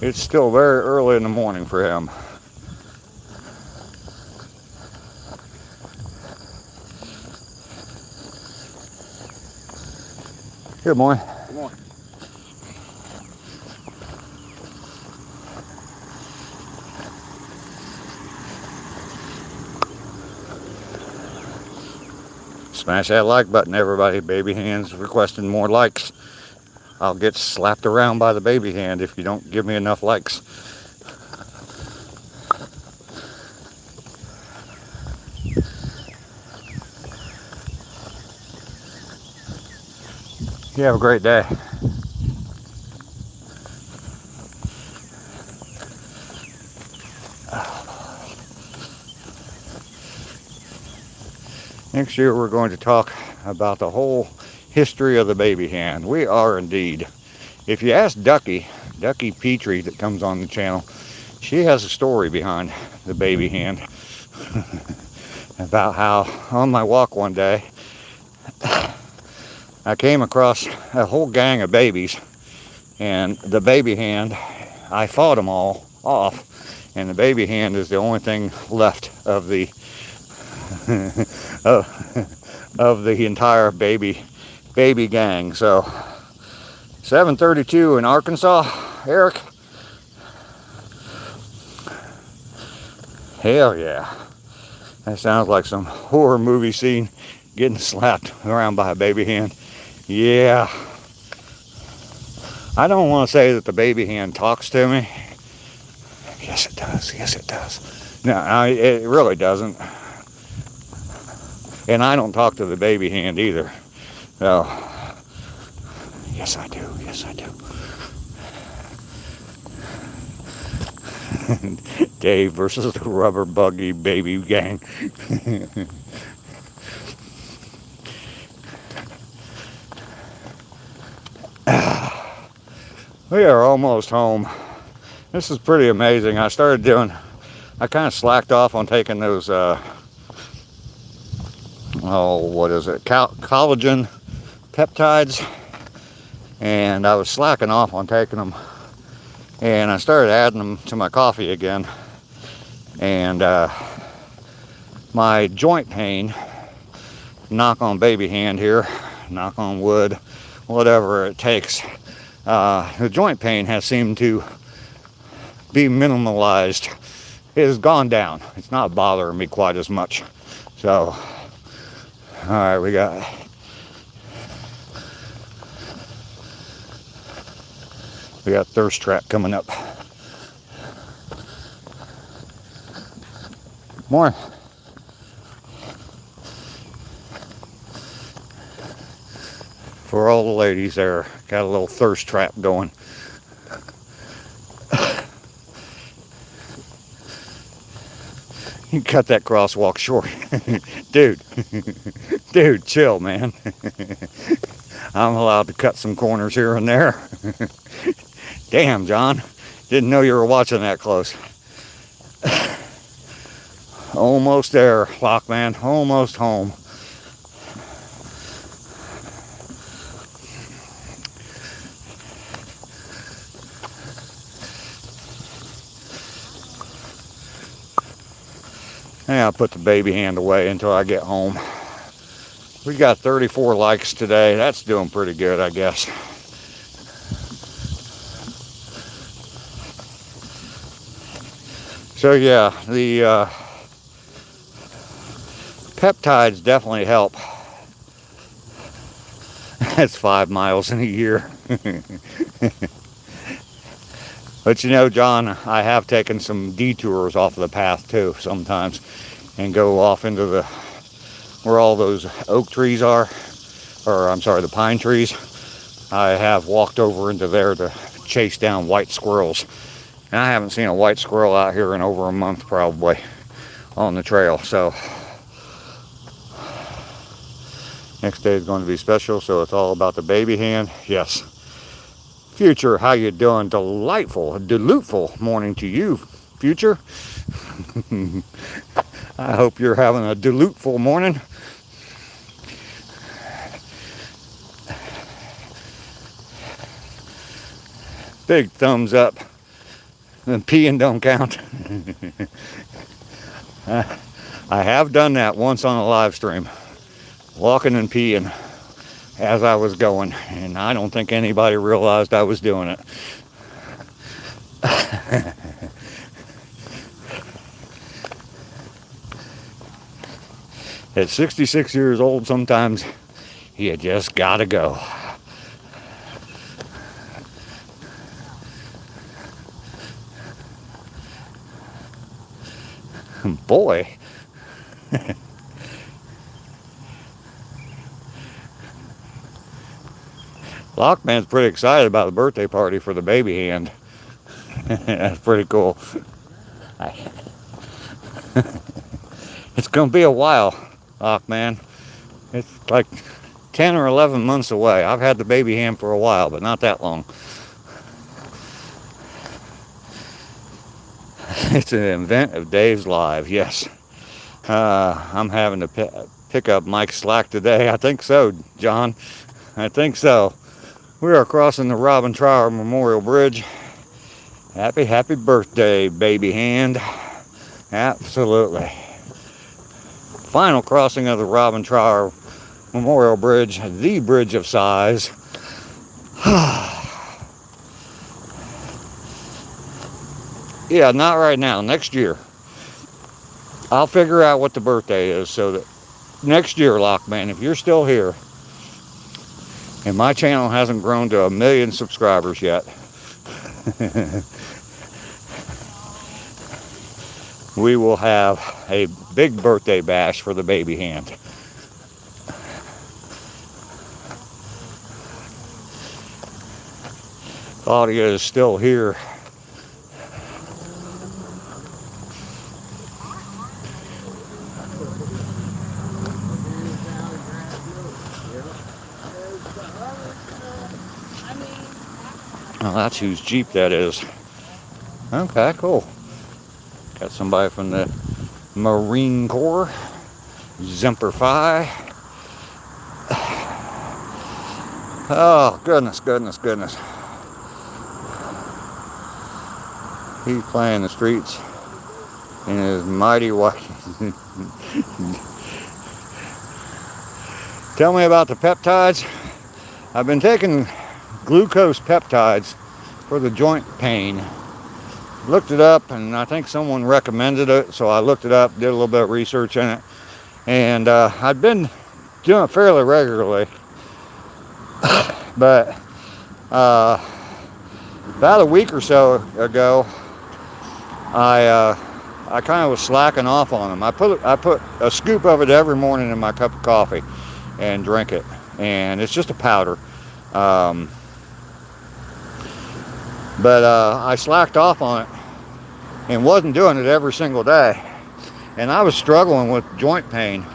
it's still very early in the morning for him. Good morning. Good morning. Smash that like button, everybody. Baby hands requesting more likes. I'll get slapped around by the baby hand if you don't give me enough likes. You have a great day. Next year we're going to talk about the whole history of the baby hand. We are indeed. If you ask Ducky Petrie that comes on the channel, she has a story behind the baby hand. About how on my walk one day, I came across a whole gang of babies, and the baby hand, I fought them all off, and the baby hand is the only thing left of the of the entire baby gang. So 7:32 in Arkansas, Eric. Hell yeah. That sounds like some horror movie scene, getting slapped around by a baby hand. Yeah. I don't want to say that the baby hand talks to me. Yes, it does. Yes, it does. No, it really doesn't. And I don't talk to the baby hand either. So, yes, I do. Yes, I do. Dave versus the rubber buggy baby gang. We are almost home. This is pretty amazing. I kind of slacked off on taking those, what is it? Collagen peptides. And I was slacking off on taking them. And I started adding them to my coffee again. And my joint pain, knock on baby hand here, knock on wood, whatever it takes, the joint pain has seemed to be minimalized. It has gone down. It's not bothering me quite as much. So, all right, we got thirst trap coming up. More. For all the ladies there, got a little thirst trap going. You cut that crosswalk short. Dude, chill, man. I'm allowed to cut some corners here and there. Damn, John. Didn't know you were watching that close. Almost there, Lockman. Almost home. And I'll put the baby hand away until I get home. We got 34 likes today. That's doing pretty good, I guess. So yeah, the peptides definitely help. That's 5 miles in a year. But you know, John, I have taken some detours off of the path too sometimes, and go off into the where all those oak trees are, or I'm sorry, the pine trees. I have walked over into there to chase down white squirrels. And I haven't seen a white squirrel out here in over a month probably on the trail. So next day is going to be special, so it's all about the baby hand. Yes. Future, how you doing? Delightful, delightful morning to you, Future. I hope you're having a delightful morning. Big thumbs up. And peeing don't count. I have done that once on a live stream. Walking and peeing as I was going, and I don't think anybody realized I was doing it. At 66 years old, sometimes you just gotta go. Boy. Lockman's pretty excited about the birthday party for the baby hand. That's pretty cool. It's gonna be a while, Lockman. It's like 10 or 11 months away. I've had the baby hand for a while, but not that long. It's an event of Dave's live, yes. I'm having to pick up Mike's slack today. I think so, John. I think so. We are crossing the Robin Trower Memorial Bridge. Happy birthday, baby hand. Absolutely. Final crossing of the Robin Trower Memorial Bridge, the bridge of sighs. Yeah, not right now. Next year. I'll figure out what the birthday is so that next year, Lockman, if you're still here, and my channel hasn't grown to 1 million subscribers yet, we will have a big birthday bash for the baby hand. Claudia is still here. Oh, that's whose Jeep that is. Okay, cool. Got somebody from the Marine Corps. Semper Fi. Oh, goodness. He's playing the streets in his mighty white. Tell me about the peptides. I've been taking glucose peptides for the joint pain. Looked it up, and I think someone recommended it, so I looked it up, did a little bit of research in it, and I've been doing it fairly regularly. But about a week or so ago, I kind of was slacking off on them. I put a scoop of it every morning in my cup of coffee and drink it, and it's just a powder. But I slacked off on it and wasn't doing it every single day, and I was struggling with joint pain,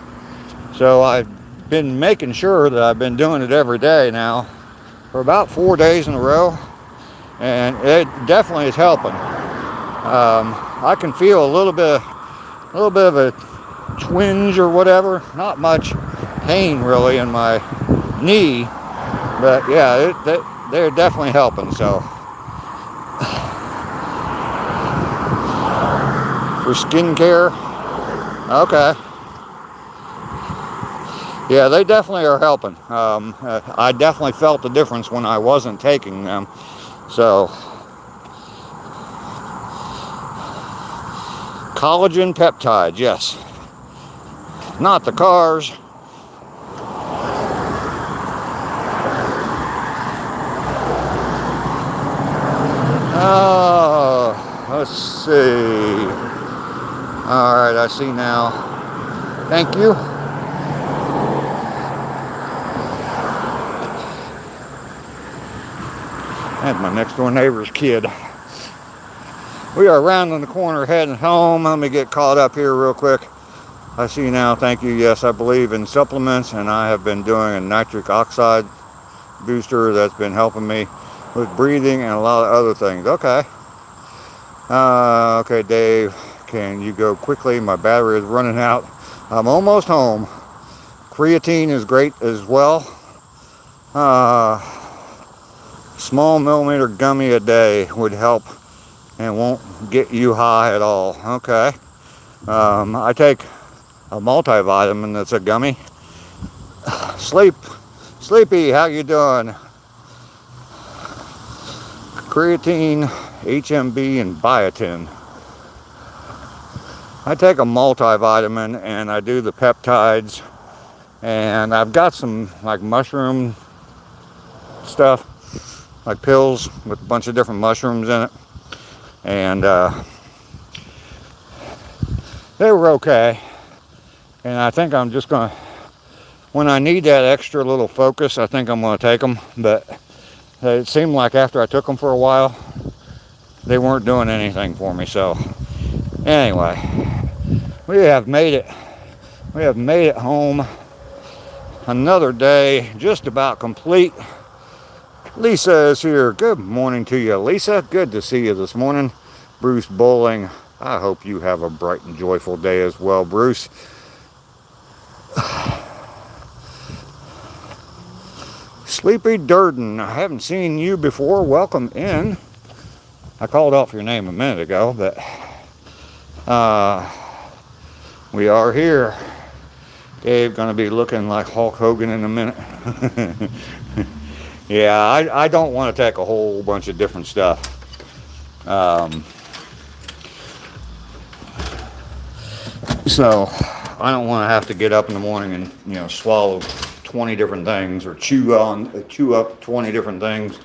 so I've been making sure that I've been doing it every day now for about 4 days in a row, and it definitely is helping. I can feel a little bit of a twinge or whatever, not much pain really in my knee, but yeah, they're definitely helping. So for skincare, Okay. Yeah, they definitely are helping. I definitely felt the difference when I wasn't taking them. So, collagen peptides, yes. Not the cars. Let's see. All right, I see now. Thank you. That's my next door neighbor's kid. We are rounding the corner heading home. Let me get caught up here real quick. I see now, thank you. Yes, I believe in supplements, and I have been doing a nitric oxide booster that's been helping me with breathing and a lot of other things. Okay. Okay, Dave, can you go quickly? My battery is running out. I'm almost home. Creatine is great as well. Small millimeter gummy a day would help and won't get you high at all. Okay. I take a multivitamin that's a gummy. Sleepy, how you doing? Creatine, HMB, and biotin. I take a multivitamin and I do the peptides, and I've got some like mushroom stuff, like pills with a bunch of different mushrooms in it, and they were okay. And I think I'm just gonna, when I need that extra little focus, I think I'm gonna take them. But it seemed like after I took them for a while, they weren't doing anything for me. So anyway, we have made it. We have made it home. Another day, just about complete. Lisa is here. Good morning to you, Lisa. Good to see you this morning. Bruce Bowling, I hope you have a bright and joyful day as well, Bruce. Sleepy Durden, I haven't seen you before. Welcome in. I called off your name a minute ago, but we are here. Dave gonna be looking like Hulk Hogan in a minute. Yeah, I don't want to take a whole bunch of different stuff. So I don't want to have to get up in the morning and swallow 20 different things or chew up 20 different things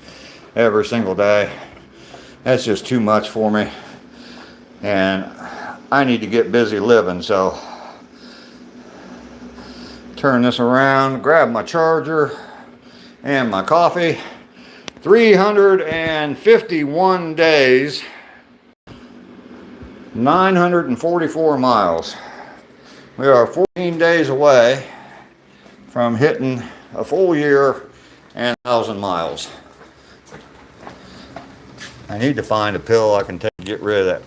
every single day. That's just too much for me, and I need to get busy living. So turn this around, grab my charger and my coffee. 351 days, 944 miles. We are 14 days away from hitting a full year and 1,000 miles. I need to find a pill I can take to get rid of that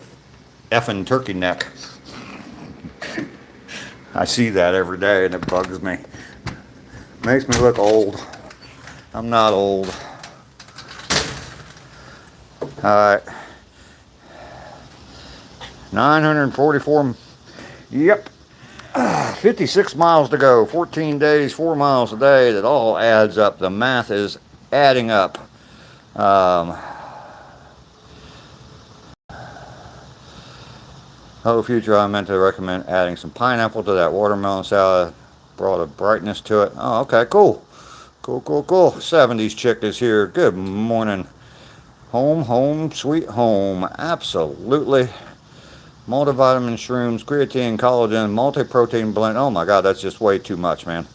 effing turkey neck. I see that every day and it bugs me. Makes me look old. I'm not old. Alright. 944. Yep. 56 miles to go. 14 days, 4 miles a day. That all adds up. The math is adding up. Oh, future, I meant to recommend adding some pineapple to that watermelon salad. Brought a brightness to it. Oh, okay, cool. Cool. 70s chick is here. Good morning. Home, sweet home. Absolutely. Multivitamin, shrooms, creatine, collagen, multi-protein blend. Oh my God, that's just way too much, man.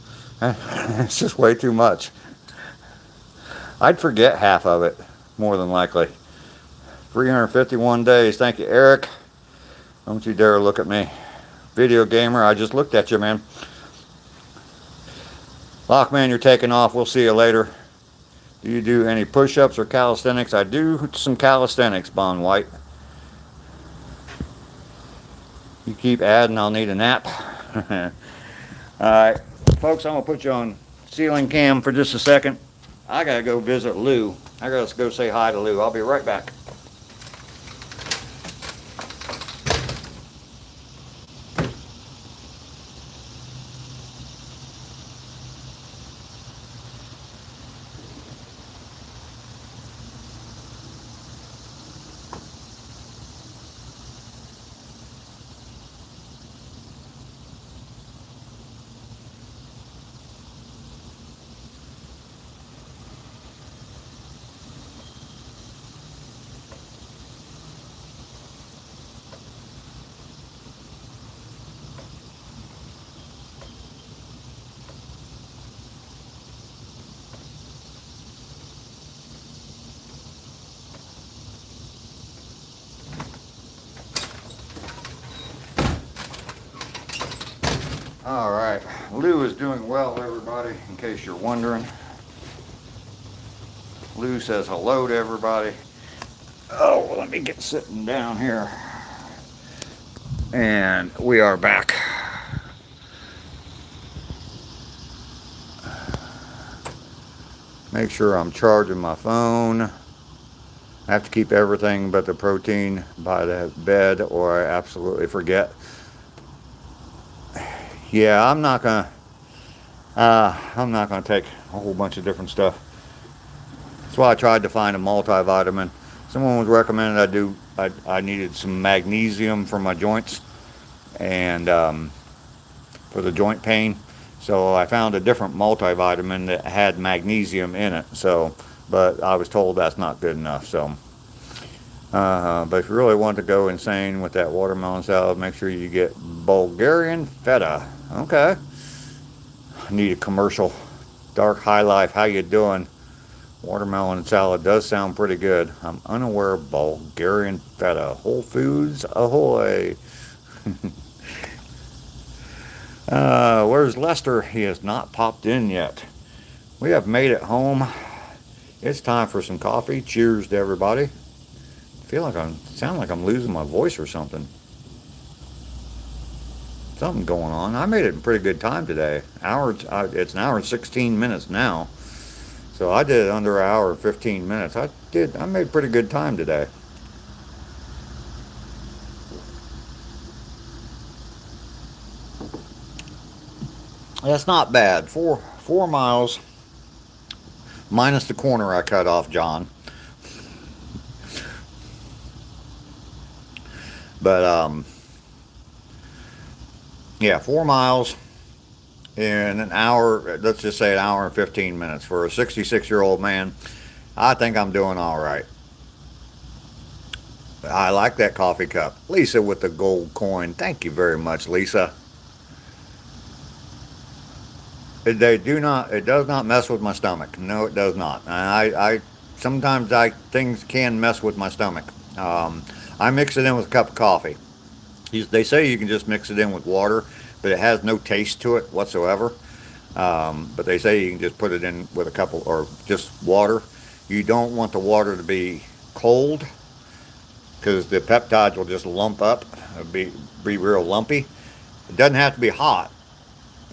It's just way too much. I'd forget half of it, more than likely. 351 days. Thank you, Eric. Don't you dare look at me. Video gamer, I just looked at you, man. Lockman, you're taking off. We'll see you later. Do you do any push-ups or calisthenics? I do some calisthenics, Bond White. You keep adding, I'll need a nap. Alright, folks, I'm going to put you on ceiling cam for just a second. I got to go visit Lou. I got to go say hi to Lou. I'll be right back. All right, Lou is doing well, everybody, in case you're wondering. Lou says hello to everybody. Oh, well, let me get sitting down here. And we are back. Make sure I'm charging my phone. I have to keep everything but the protein by the bed or I absolutely forget. Yeah, I'm not gonna take a whole bunch of different stuff. That's why I tried to find a multivitamin. Someone was recommending I needed some magnesium for my joints and for the joint pain. So I found a different multivitamin that had magnesium in it. So, but I was told that's not good enough. So, but if you really want to go insane with that watermelon salad, make sure you get Bulgarian feta. Okay. I need a commercial. Dark High Life, how you doing? Watermelon salad does sound pretty good. I'm unaware of Bulgarian feta. Whole Foods, ahoy. Where's Lester? He has not popped in yet. We have made it home. It's time for some coffee. Cheers to everybody. Sound like I'm losing my voice or something. Something going on. I made it in pretty good time today. It's an hour and 16 minutes now. So I did it under an hour and 15 minutes. I made pretty good time today. That's not bad. Four miles minus the corner I cut off, John. But yeah, 4 miles in an hour. Let's just say an hour and 15 minutes for a 66-year-old man. I think I'm doing all right. I like that coffee cup. Lisa with the gold coin. Thank you very much, Lisa. It does not mess with my stomach. No, it does not. Sometimes things can mess with my stomach. I mix it in with a cup of coffee. They say you can just mix it in with water, but it has no taste to it whatsoever. But they say you can just put it in with a couple or just water. You don't want the water to be cold because the peptides will just lump up, be real lumpy. It doesn't have to be hot,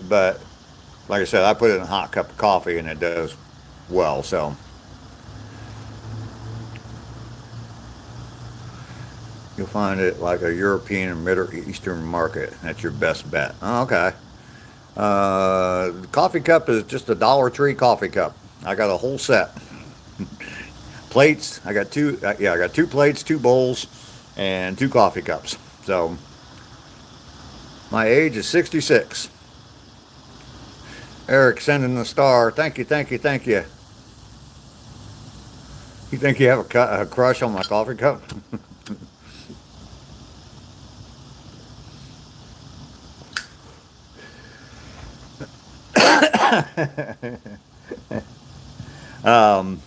but like I said, I put it in a hot cup of coffee and it does well. So you'll find it like a European and Middle Eastern market. That's your best bet. Oh, okay. The coffee cup is just a Dollar Tree coffee cup. I got a whole set. Plates. I got two. Yeah, I got two plates, two bowls, and two coffee cups. So my age is 66. Eric sending the star. Thank you, thank you, thank you. You think you have a crush on my coffee cup? um,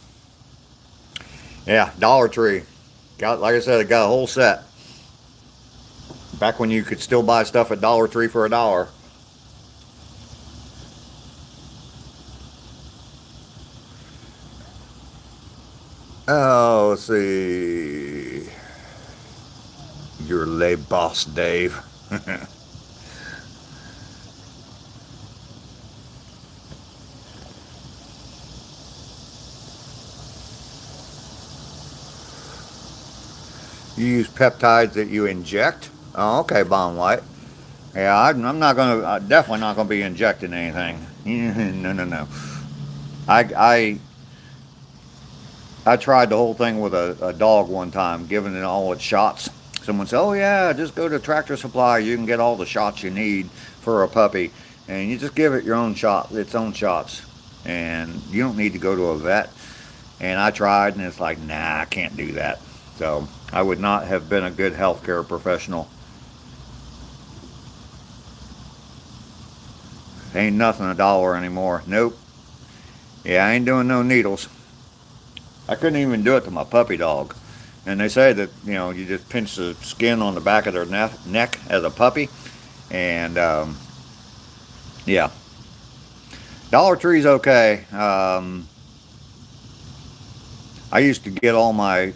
yeah, Dollar Tree. Like I said, I got a whole set. Back when you could still buy stuff at Dollar Tree for $1. Oh, let's see. You're lay boss, Dave. You use peptides that you inject? Oh, okay, Bond White. Yeah, I'm not gonna. Definitely not gonna be injecting anything. No, no, no. I I tried the whole thing with a dog one time, giving it all its shots. Someone said, "Oh yeah, just go to Tractor Supply. You can get all the shots you need for a puppy, and you just give it its own shots, and you don't need to go to a vet." And I tried, and it's like, nah, I can't do that. So I would not have been a good healthcare professional. Ain't nothing $1 anymore. Nope. Yeah, I ain't doing no needles. I couldn't even do it to my puppy dog. And they say that, you just pinch the skin on the back of their neck as a puppy. And Yeah. Dollar Tree's okay. I used to get all my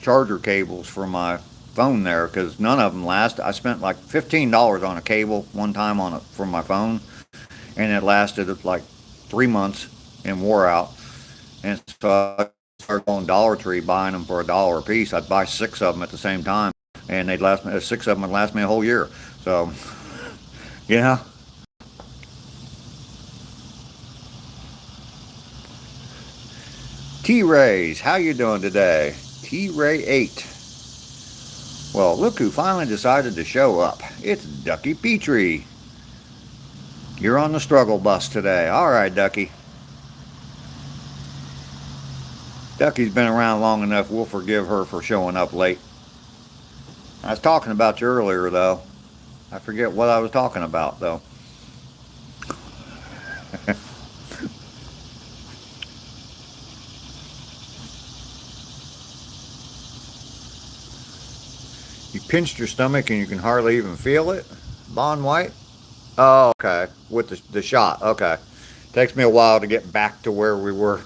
charger cables for my phone there because none of them last. I spent like $15 on a cable one time on it for my phone, and it lasted like 3 months and wore out. And so I started going Dollar Tree, buying them for $1 a piece. I'd buy 6 of them at the same time, and they'd last me. 6 of them would last me a whole year. So, yeah. T-Rays, how you doing today? T-Ray 8. Well, look who finally decided to show up. It's Ducky Petrie. You're on the struggle bus today. All right, Ducky. Ducky's been around long enough. We'll forgive her for showing up late. I was talking about you earlier, though. I forget what I was talking about, though. You pinched your stomach and you can hardly even feel it? Bond White? Oh, okay. With the shot. Okay. Takes me a while to get back to where we were.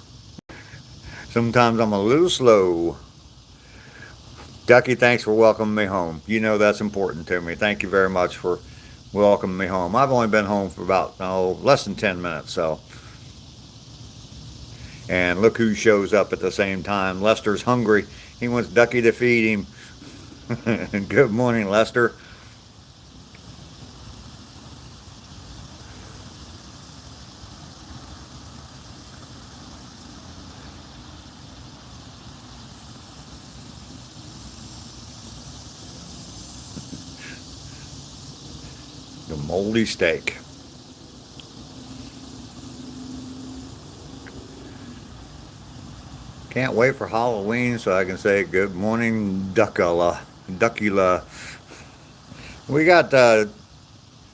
Sometimes I'm a little slow. Ducky, thanks for welcoming me home. You know that's important to me. Thank you very much for welcoming me home. I've only been home for about, less than 10 minutes, so. And look who shows up at the same time. Lester's hungry. He wants Ducky to feed him. Good morning, Lester. The moldy steak. Can't wait for Halloween so I can say good morning, Duckula. Duckula. We got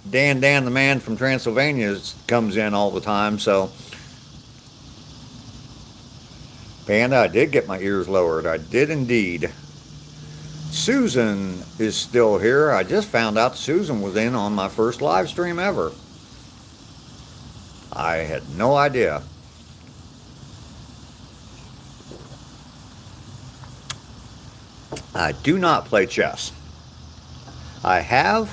Dan the man from Transylvania comes in all the time, so Panda, I did get my ears lowered. I did indeed. Susan is still here. I just found out Susan was in on my first live stream ever. I had no idea. I do not play chess. I have.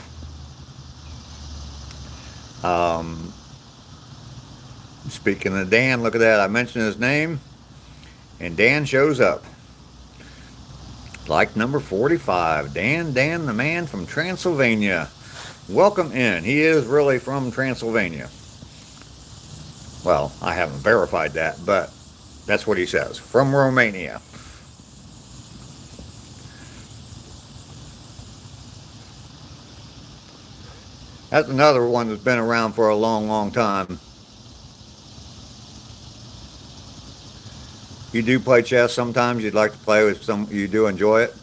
Speaking of Dan, look at that. I mentioned his name, and Dan shows up. Like number 45, Dan the man from Transylvania. Welcome in. He is really from Transylvania. Well, I haven't verified that, but that's what he says. From Romania. That's another one that's been around for a long time. You do play chess sometimes? You'd like to play with some, you do enjoy it?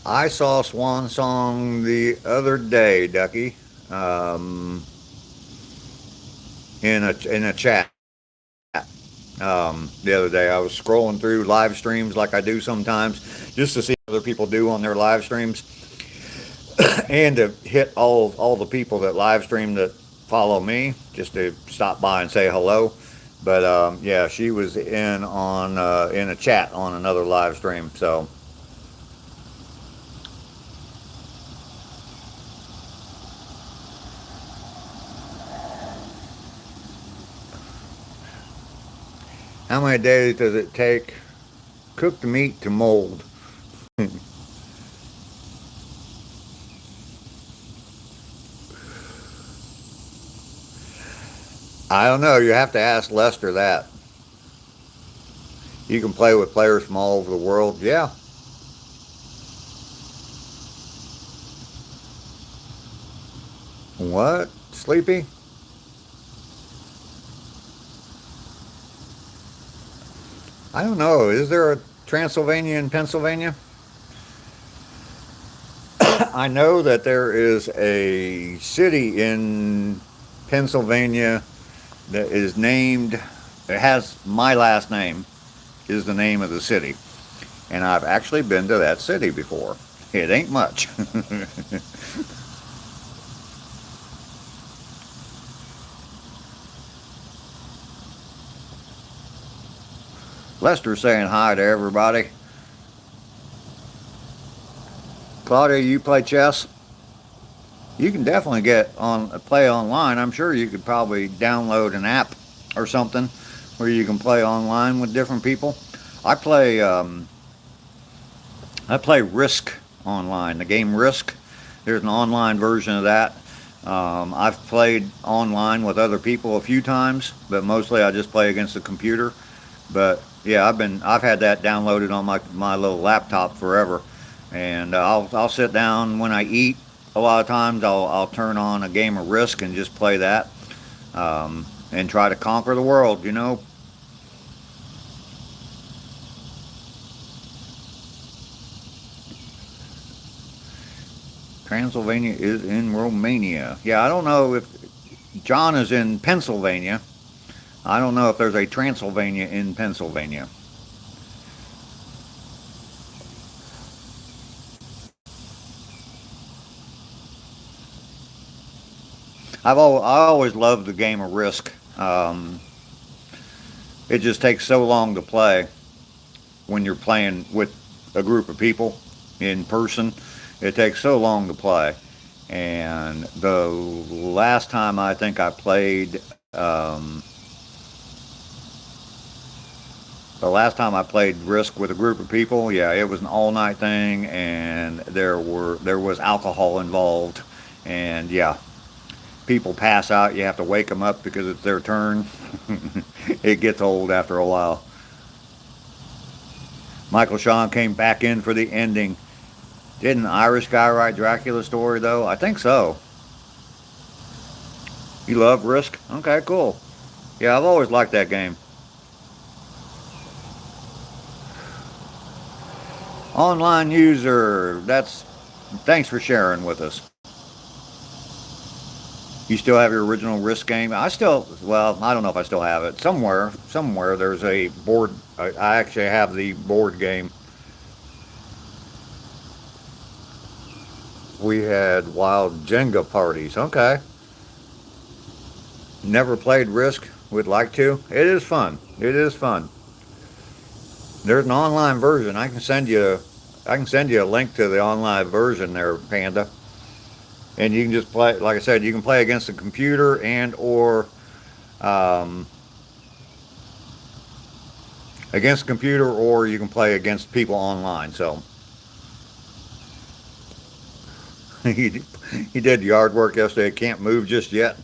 I saw Swan Song the other day, Ducky, in a chat. The other day I was scrolling through live streams like I do sometimes just to see what other people do on their live streams and to hit all the people that live stream that follow me just to stop by and say hello. But yeah, she was in a chat on another live stream. So how many days does it take cooked meat to mold? I don't know. You have to ask Lester that. You can play with players from all over the world. Yeah. What? Sleepy? I don't know. Is there a Transylvania in Pennsylvania? I know that there is a city in Pennsylvania that is named It has my last name is the name of the city. And I've actually been to that city before. It ain't much. Lester saying hi to everybody. Claudia, you play chess? You can definitely get on play online. I'm sure you could probably download an app or something where you can play online with different people. I play I play Risk online. The game Risk. There's an online version of that. I've played online with other people a few times, but mostly I just play against the computer. But yeah, I've had that downloaded on my little laptop forever, and I'll sit down when I eat. A lot of times I'll turn on a game of Risk and just play that, and try to conquer the world. You know. Transylvania is in Romania. Yeah, I don't know if John is in Pennsylvania. I don't know if there's a Transylvania in Pennsylvania. I always loved the game of Risk. It just takes so long to play when you're playing with a group of people in person. It takes so long to play. And the last time I think I played, the last time I played Risk with a group of people, yeah, it was an all night thing, and there was alcohol involved, and yeah, people pass out. You have to wake them up because it's their turn. It gets old after a while. Michael Shawn came back in for the ending. Didn't an Irish guy write Dracula's story though? I think so. You love Risk? Okay, cool. Yeah, I've always liked that game. Online user, that's thanks for sharing with us. You still have your original Risk game? I still, well, I don't know if I still have it. Somewhere there's a board. I actually have the board game. We had wild Jenga parties. Okay. Never played Risk. Would like to. It is fun. It is fun. There's an online version. I can send you a link to the online version there, Panda. And you can just play. Like I said, you can play against the computer and or um, against the computer, or you can play against people online. So he he did yard work yesterday. Can't move just yet.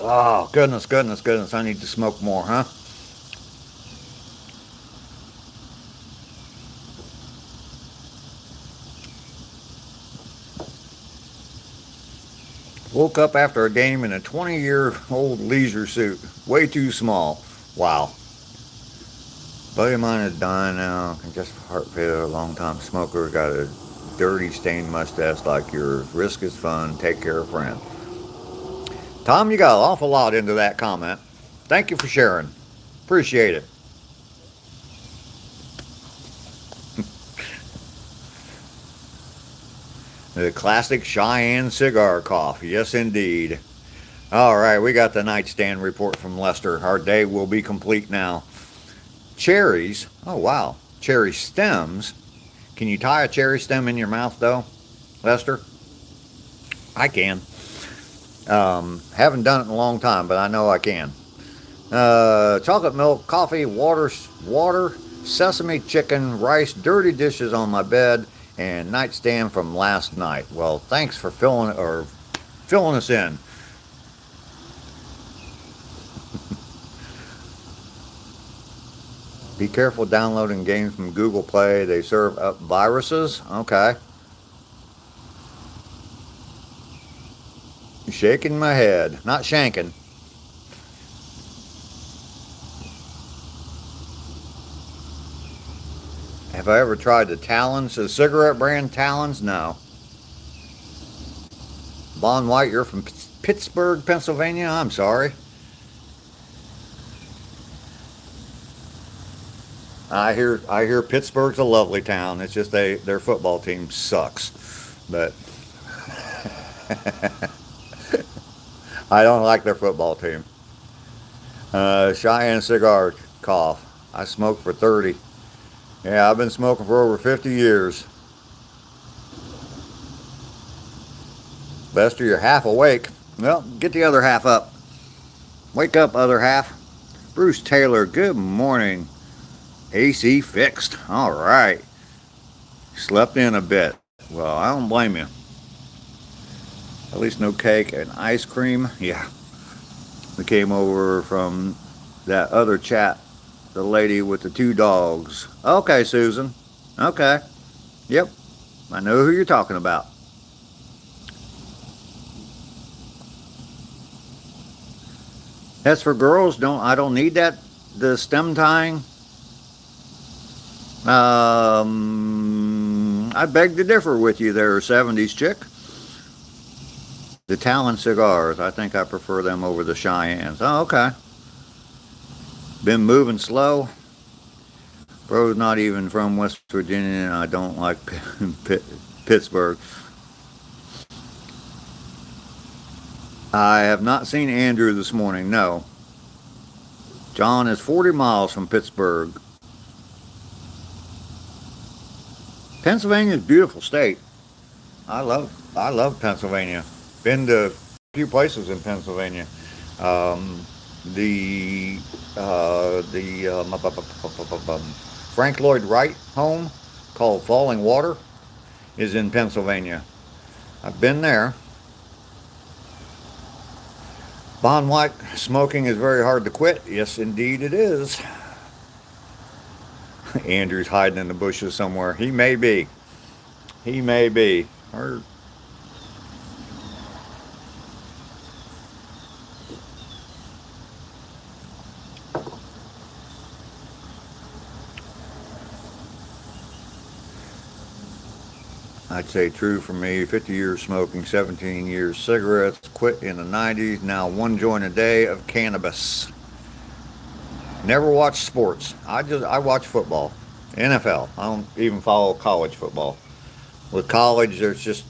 Oh goodness, goodness, goodness! I need to smoke more, huh? Woke up after a game in a 20-year-old leisure suit. Way too small. Wow. Buddy of mine is dying now. Just heart failure, a long time smoker. Got a dirty stained mustache like yours. Risk is fun. Take care, friend. Tom, you got an awful lot into that comment. Thank you for sharing. Appreciate it. The classic Cheyenne cigar cough. Yes, indeed. All right, we got the nightstand report from Lester. Our day will be complete now. Cherries. Oh, wow. Cherry stems. Can you tie a cherry stem in your mouth, though, Lester? I can. Haven't done it in a long time, but I know I can. Chocolate milk, coffee, water, sesame chicken, rice, dirty dishes on my bed, and nightstand from last night. Well, thanks for filling us in. Be careful downloading games from Google Play. They serve up viruses. Okay. Shaking my head. Not shanking. Have I ever tried the Talons, the cigarette brand Talons? No. Bon White, you're from Pittsburgh, Pennsylvania? I'm sorry. I hear Pittsburgh's a lovely town. It's just their football team sucks. But I don't like their football team. Cheyenne cigar cough. I smoked for 30. Yeah, I've been smoking for over 50 years. Lester, you're half awake. Well, get the other half up. Wake up, other half. Bruce Taylor, good morning. AC fixed. All right. Slept in a bit. Well, I don't blame you. At least no cake and ice cream. Yeah. We came over from that other chat, the lady with the 2 dogs. Okay, Susan. Okay. Yep. I know who you're talking about. As for girls, I don't need that. The stem tying. I beg to differ with you there, 70s chick. The Talon cigars, I think I prefer them over the Cheyennes. Oh, okay. Been moving slow. Bro's not even from West Virginia, and I don't like Pittsburgh. I have not seen Andrew this morning, no. John is 40 miles from Pittsburgh. Pennsylvania is a beautiful state. I love Pennsylvania. Been to a few places in Pennsylvania. The Frank Lloyd Wright home called Falling Water is in Pennsylvania. I've been there. Bon White, smoking is very hard to quit. Yes, indeed it is. Andrew's hiding in the bushes somewhere. He may be. He may be. Or I'd say true for me. 50 years smoking, 17 years cigarettes, quit in the 90s, now 1 joint a day of cannabis. Never watch sports. I watch football. NFL. I don't even follow college football. With college, there's just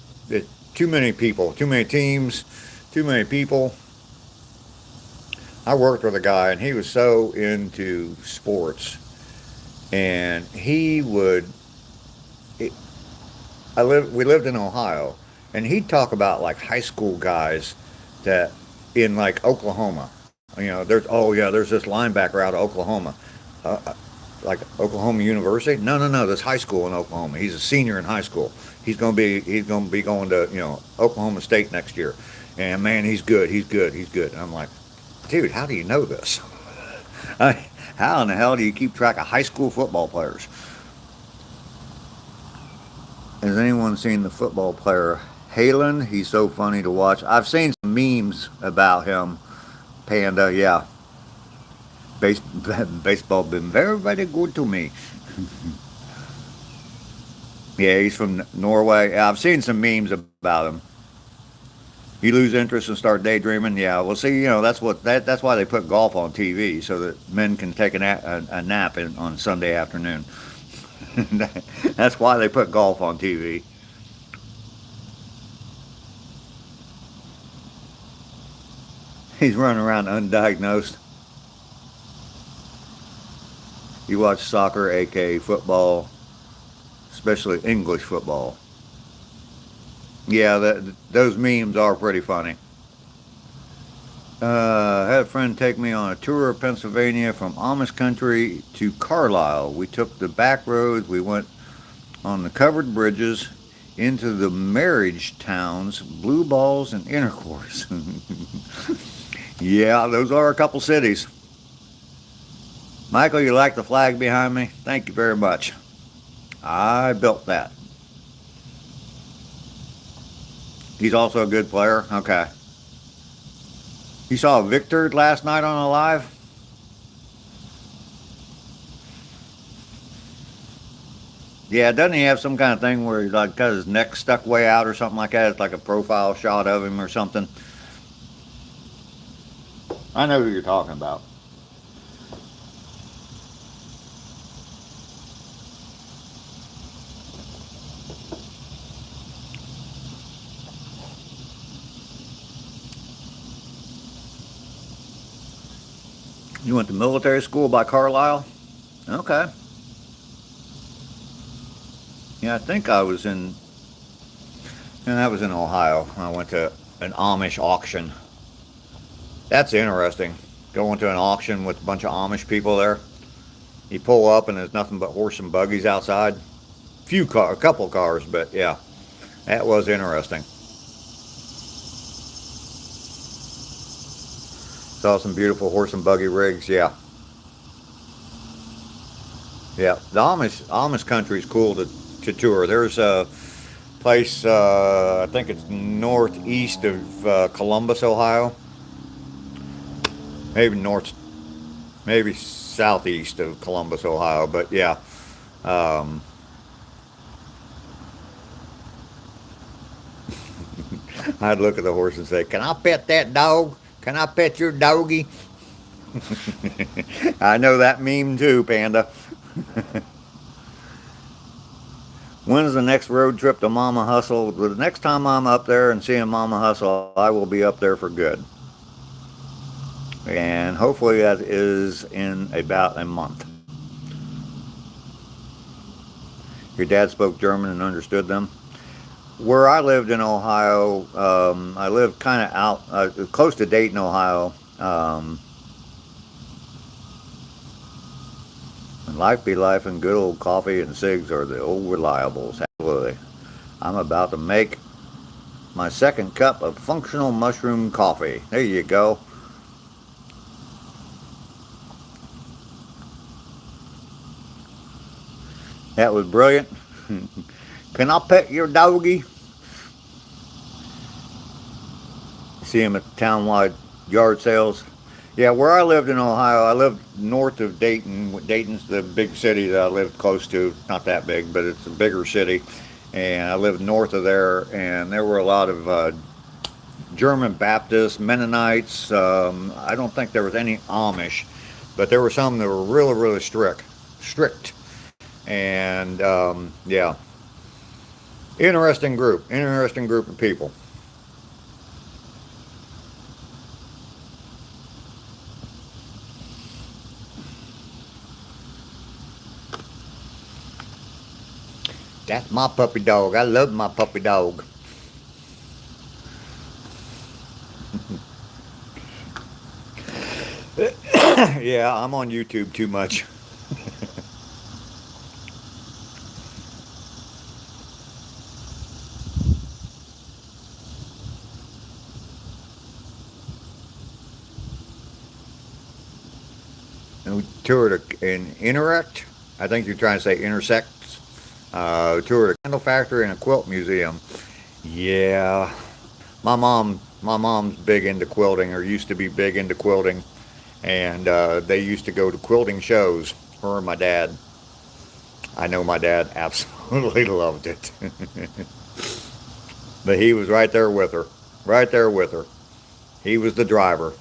too many people, too many teams, too many people. I worked with a guy, and he was so into sports, and he would. We lived in Ohio, and he'd talk about like high school guys that in like Oklahoma. There's this linebacker out of Oklahoma, like Oklahoma University. No, this high school in Oklahoma. He's a senior in high school. He's gonna be going to Oklahoma State next year, and man, he's good. And I'm like, dude, how do you know this? How in the hell do you keep track of high school football players? Has anyone seen the football player Halen? He's so funny to watch. I've seen some memes about him. Panda, yeah. Baseball been very, very good to me. Yeah, he's from Norway. Yeah, I've seen some memes about him. You lose interest and start daydreaming. Yeah, well, see, that's why they put golf on TV so that men can take a nap on Sunday afternoon. That's why they put golf on TV. He's running around undiagnosed. You watch soccer, aka football, especially English football. Yeah, those memes are pretty funny. I had a friend take me on a tour of Pennsylvania from Amish country to Carlisle. We took the back roads. We went on the covered bridges into the marriage towns, blue balls, and intercourse. Yeah, those are a couple cities. Michael, you like the flag behind me? Thank you very much. I built that. He's also a good player. Okay. You saw Victor last night on a live? Yeah, doesn't he have some kind of thing where he like got his neck stuck way out or something like that? It's like a profile shot of him or something. I know who you're talking about. You went to military school by Carlisle? Okay. Yeah, I think I was in, and that was in Ohio. I went to an Amish auction. That's interesting. Going to an auction with a bunch of Amish people there. You pull up and there's nothing but horse and buggies outside. A couple cars, but yeah, that was interesting. Saw some beautiful horse and buggy rigs. Yeah, yeah. The Amish country is cool to tour. There's a place, I think it's northeast of Columbus, Ohio. Maybe maybe southeast of Columbus, Ohio. But yeah, um, I'd look at the horse and say, "Can I pet that dog? Can I pet your doggy?" I know that meme too, Panda. When's the next road trip to Mama Hustle? The next time I'm up there and seeing Mama Hustle, I will be up there for good. And hopefully that is in about a month. Your dad spoke German and understood them. Where I lived in Ohio, I lived kind of out close to Dayton, Ohio. And life be life, and good old coffee and cigs are the old reliables. Absolutely. I'm about to make my second cup of functional mushroom coffee. There you go. That was brilliant. Can I pet your doggy? See him at townwide yard sales. Yeah, where I lived in Ohio, I lived north of Dayton. Dayton's the big city that I lived close to. Not that big, but it's a bigger city. And I lived north of there, and there were a lot of German Baptists, Mennonites. I don't think there was any Amish, but there were some that were really, really strict. And yeah, interesting group of people. That's my puppy dog. I love my puppy dog. Yeah, I'm on YouTube too much. And we toured an Interact. I think you're trying to say intersects. Toured a candle factory and a quilt museum. Yeah, my mom's big into quilting, or used to be big into quilting, and they used to go to quilting shows. Her and my dad. I know my dad absolutely loved it, but he was right there with her, right there with her. He was the driver.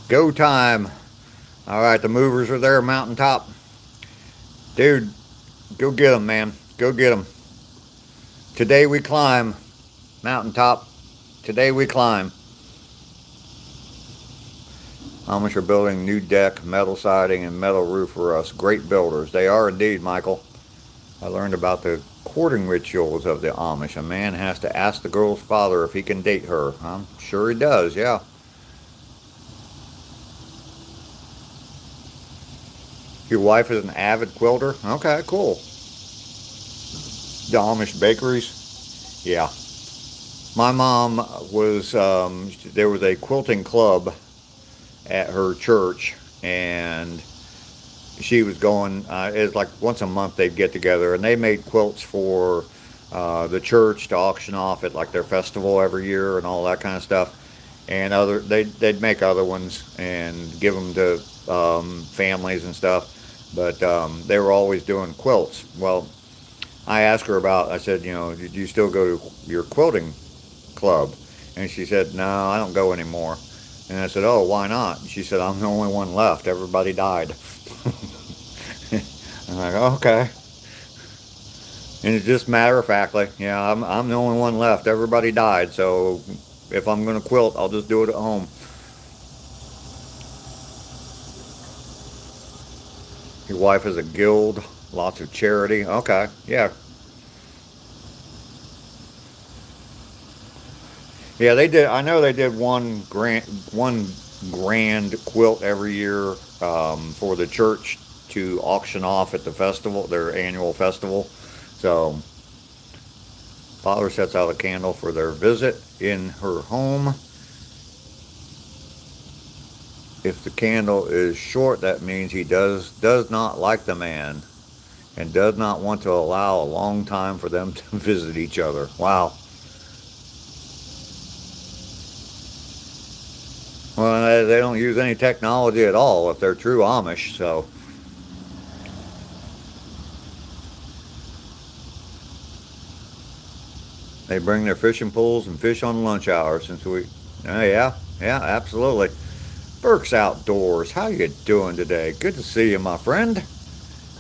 Go time. All right, the movers are there, mountaintop. Dude, go get them, man. Go get them. Today we climb, mountaintop. Today we climb. Amish are building new deck, metal siding, and metal roof for us. Great builders. They are indeed, Michael. I learned about the courting rituals of the Amish. A man has to ask the girl's father if he can date her. I'm sure he does, yeah. Your wife is an avid quilter? Okay, cool. The Amish bakeries? Yeah. My mom was, there was a quilting club at her church, and she was going. It's like once a month they'd get together, and they made quilts for the church to auction off at like their festival every year and all that kind of stuff. And they'd make other ones and give them to families and stuff. But they were always doing quilts. Well, I asked her about. I said, did you still go to your quilting club? And she said, no, I don't go anymore. And I said, oh, why not? And she said, I'm the only one left. Everybody died. I'm like, okay. And it's just matter of factly, yeah, I'm the only one left. Everybody died, so if I'm gonna quilt, I'll just do it at home. Your wife is a guild, lots of charity. Okay, yeah, yeah, they did. I know they did one grand quilt every year for the church to auction off at the festival, their annual festival. So father sets out a candle for their visit in her home. If the candle is short, that means he does not like the man and does not want to allow a long time for them to visit each other. Wow. Well, they don't use any technology at all if they're true Amish. So they bring their fishing poles and fish on lunch hour. Since we, yeah, yeah, absolutely. Burke's Outdoors. How you doing today? Good to see you, my friend.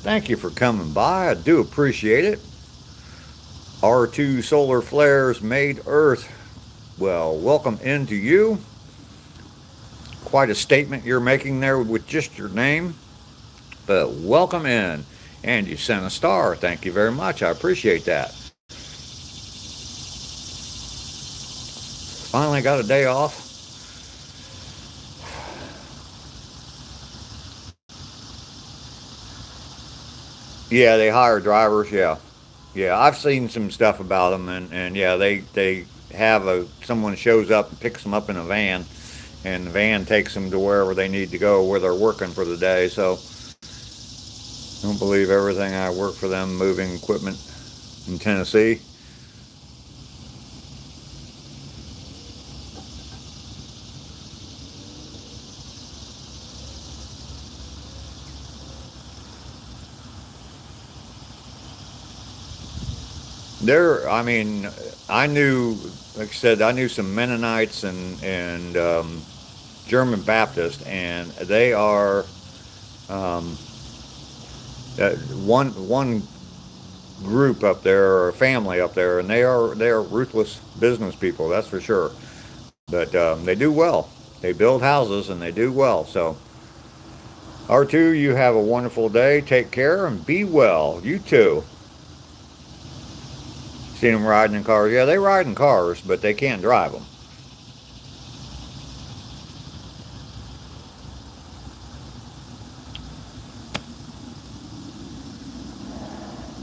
Thank you for coming by. I do appreciate it. R2 Solar Flares made Earth. Well, welcome into you. Quite a statement you're making there with just your name, but welcome in. And you sent a star. Thank you very much. I appreciate that. Finally got a day off. Yeah, they hire drivers. Yeah, yeah. I've seen some stuff about them, and yeah, they have someone shows up and picks them up in a van, and the van takes them to wherever they need to go where they're working for the day. So I don't believe everything. I work for them moving equipment in Tennessee. I mean, I knew, like I said, I knew some Mennonites and German Baptist, and they are um, one group up there or a family up there, and they are ruthless business people. That's for sure. But they do well. They build houses and they do well. So R2, you have a wonderful day. Take care and be well. You too. Seen them riding in cars. Yeah, they ride in cars, but they can't drive them.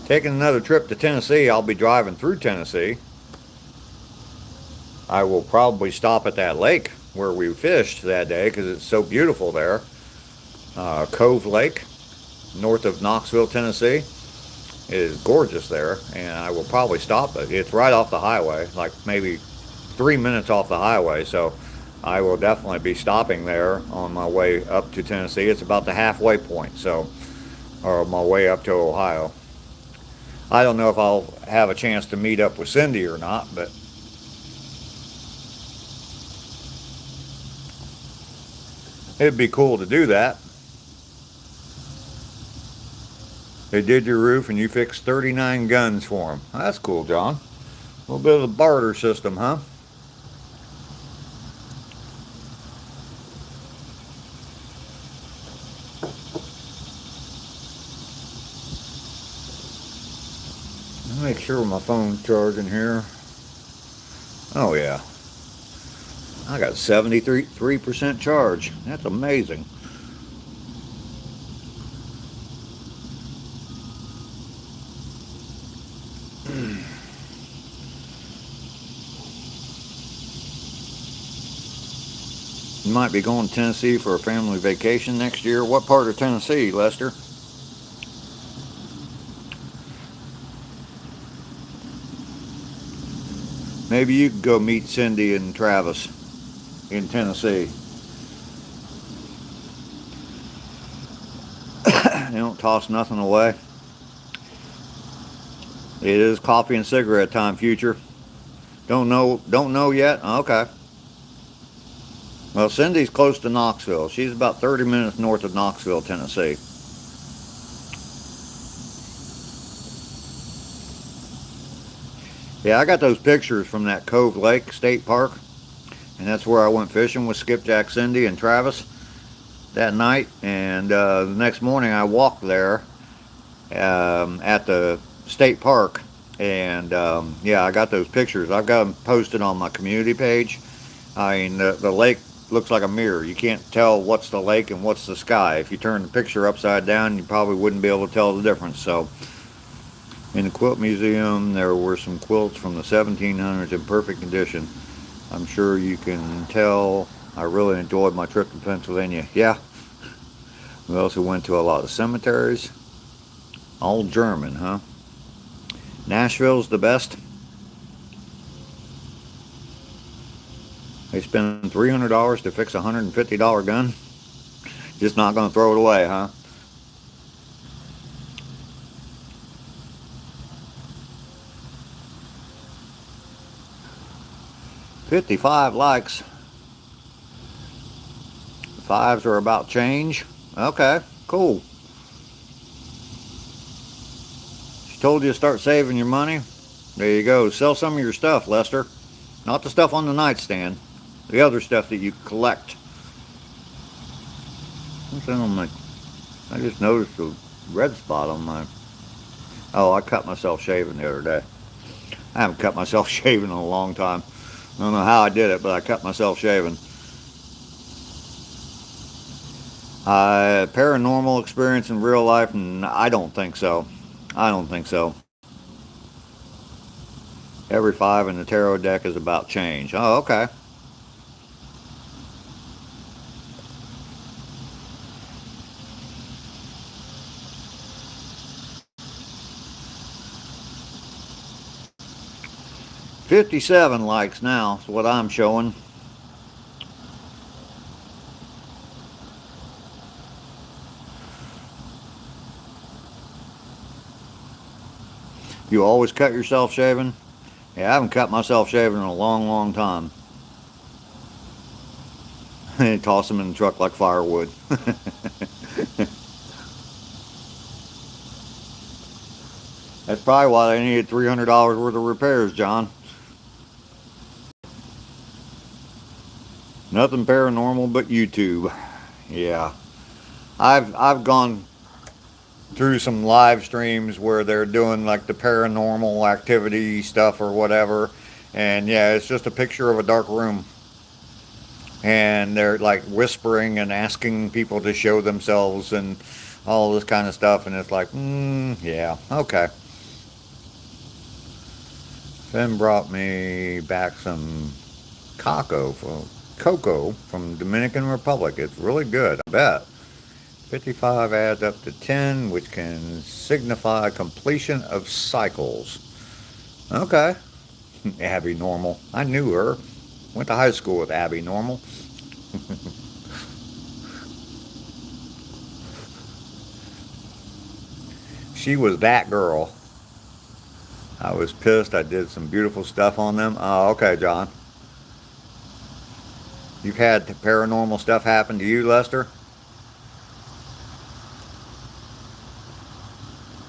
Taking another trip to Tennessee. I'll be driving through Tennessee. I will probably stop at that lake where we fished that day because it's so beautiful there. Cove Lake, north of Knoxville, Tennessee. It is gorgeous there, and I will probably stop it. It's right off the highway, like maybe 3 minutes off the highway, so I will definitely be stopping there on my way up to Tennessee. It's about the halfway point, so, or my way up to Ohio. I don't know if I'll have a chance to meet up with Cindy or not, but it'd be cool to do that. They did your roof and you fixed 39 guns for them. That's cool, John. A little bit of the barter system, huh? I'll make sure my phone's charging here. Oh, yeah. I got 73% charge. That's amazing. You might be going to Tennessee for a family vacation next year. What part of Tennessee, Lester? Maybe you could go meet Cindy and Travis in Tennessee. They don't toss nothing away. It is coffee and cigarette time, future. Don't know yet? Okay. Well, Cindy's close to Knoxville. She's about 30 minutes north of Knoxville, Tennessee. Yeah, I got those pictures from that Cove Lake State Park, and that's where I went fishing with Skipjack, Cindy, and Travis that night. And the next morning I walked there at the state park, and yeah, I got those pictures. I've got them posted on my community page. I mean, the lake looks like a mirror. You can't tell what's the lake and what's the sky. If you turn the picture upside down, you probably wouldn't be able to tell the difference. So in the quilt museum, there were some quilts from the 1700s in perfect condition. I'm sure you can tell I really enjoyed my trip to Pennsylvania. Yeah. We also went to a lot of cemeteries. All German, huh? Nashville's the best. They spend $300 to fix a $150 gun. Just not going to throw it away, huh? $55 likes. The fives are about change. Okay, cool. She told you to start saving your money. There you go. Sell some of your stuff, Lester. Not the stuff on the nightstand. The other stuff that you collect. What's that on my... I just noticed a red spot on my... Oh, I cut myself shaving the other day. I haven't cut myself shaving in a long time. I don't know how I did it, but I cut myself shaving. Paranormal experience in real life? I don't think so. I don't think so. Every 5 in the tarot deck is about change. Oh, okay. $57 likes now is what I'm showing. You always cut yourself shaving? Yeah, I haven't cut myself shaving in a long, long time. And toss them in the truck like firewood. That's probably why they needed $300 worth of repairs, John. Nothing paranormal but YouTube. Yeah. I've gone through some live streams where they're doing like the paranormal activity stuff or whatever, and yeah, it's just a picture of a dark room, and they're like whispering and asking people to show themselves and all this kind of stuff, and it's like, yeah, okay. Finn brought me back some cocoa from Dominican Republic. It's really good, I bet. 55 adds up to 10, which can signify completion of cycles. Okay. Abby Normal. I knew her. Went to high school with Abby Normal. She was that girl. I was pissed. I did some beautiful stuff on them. Oh, okay, John. You've had paranormal stuff happen to you, Lester?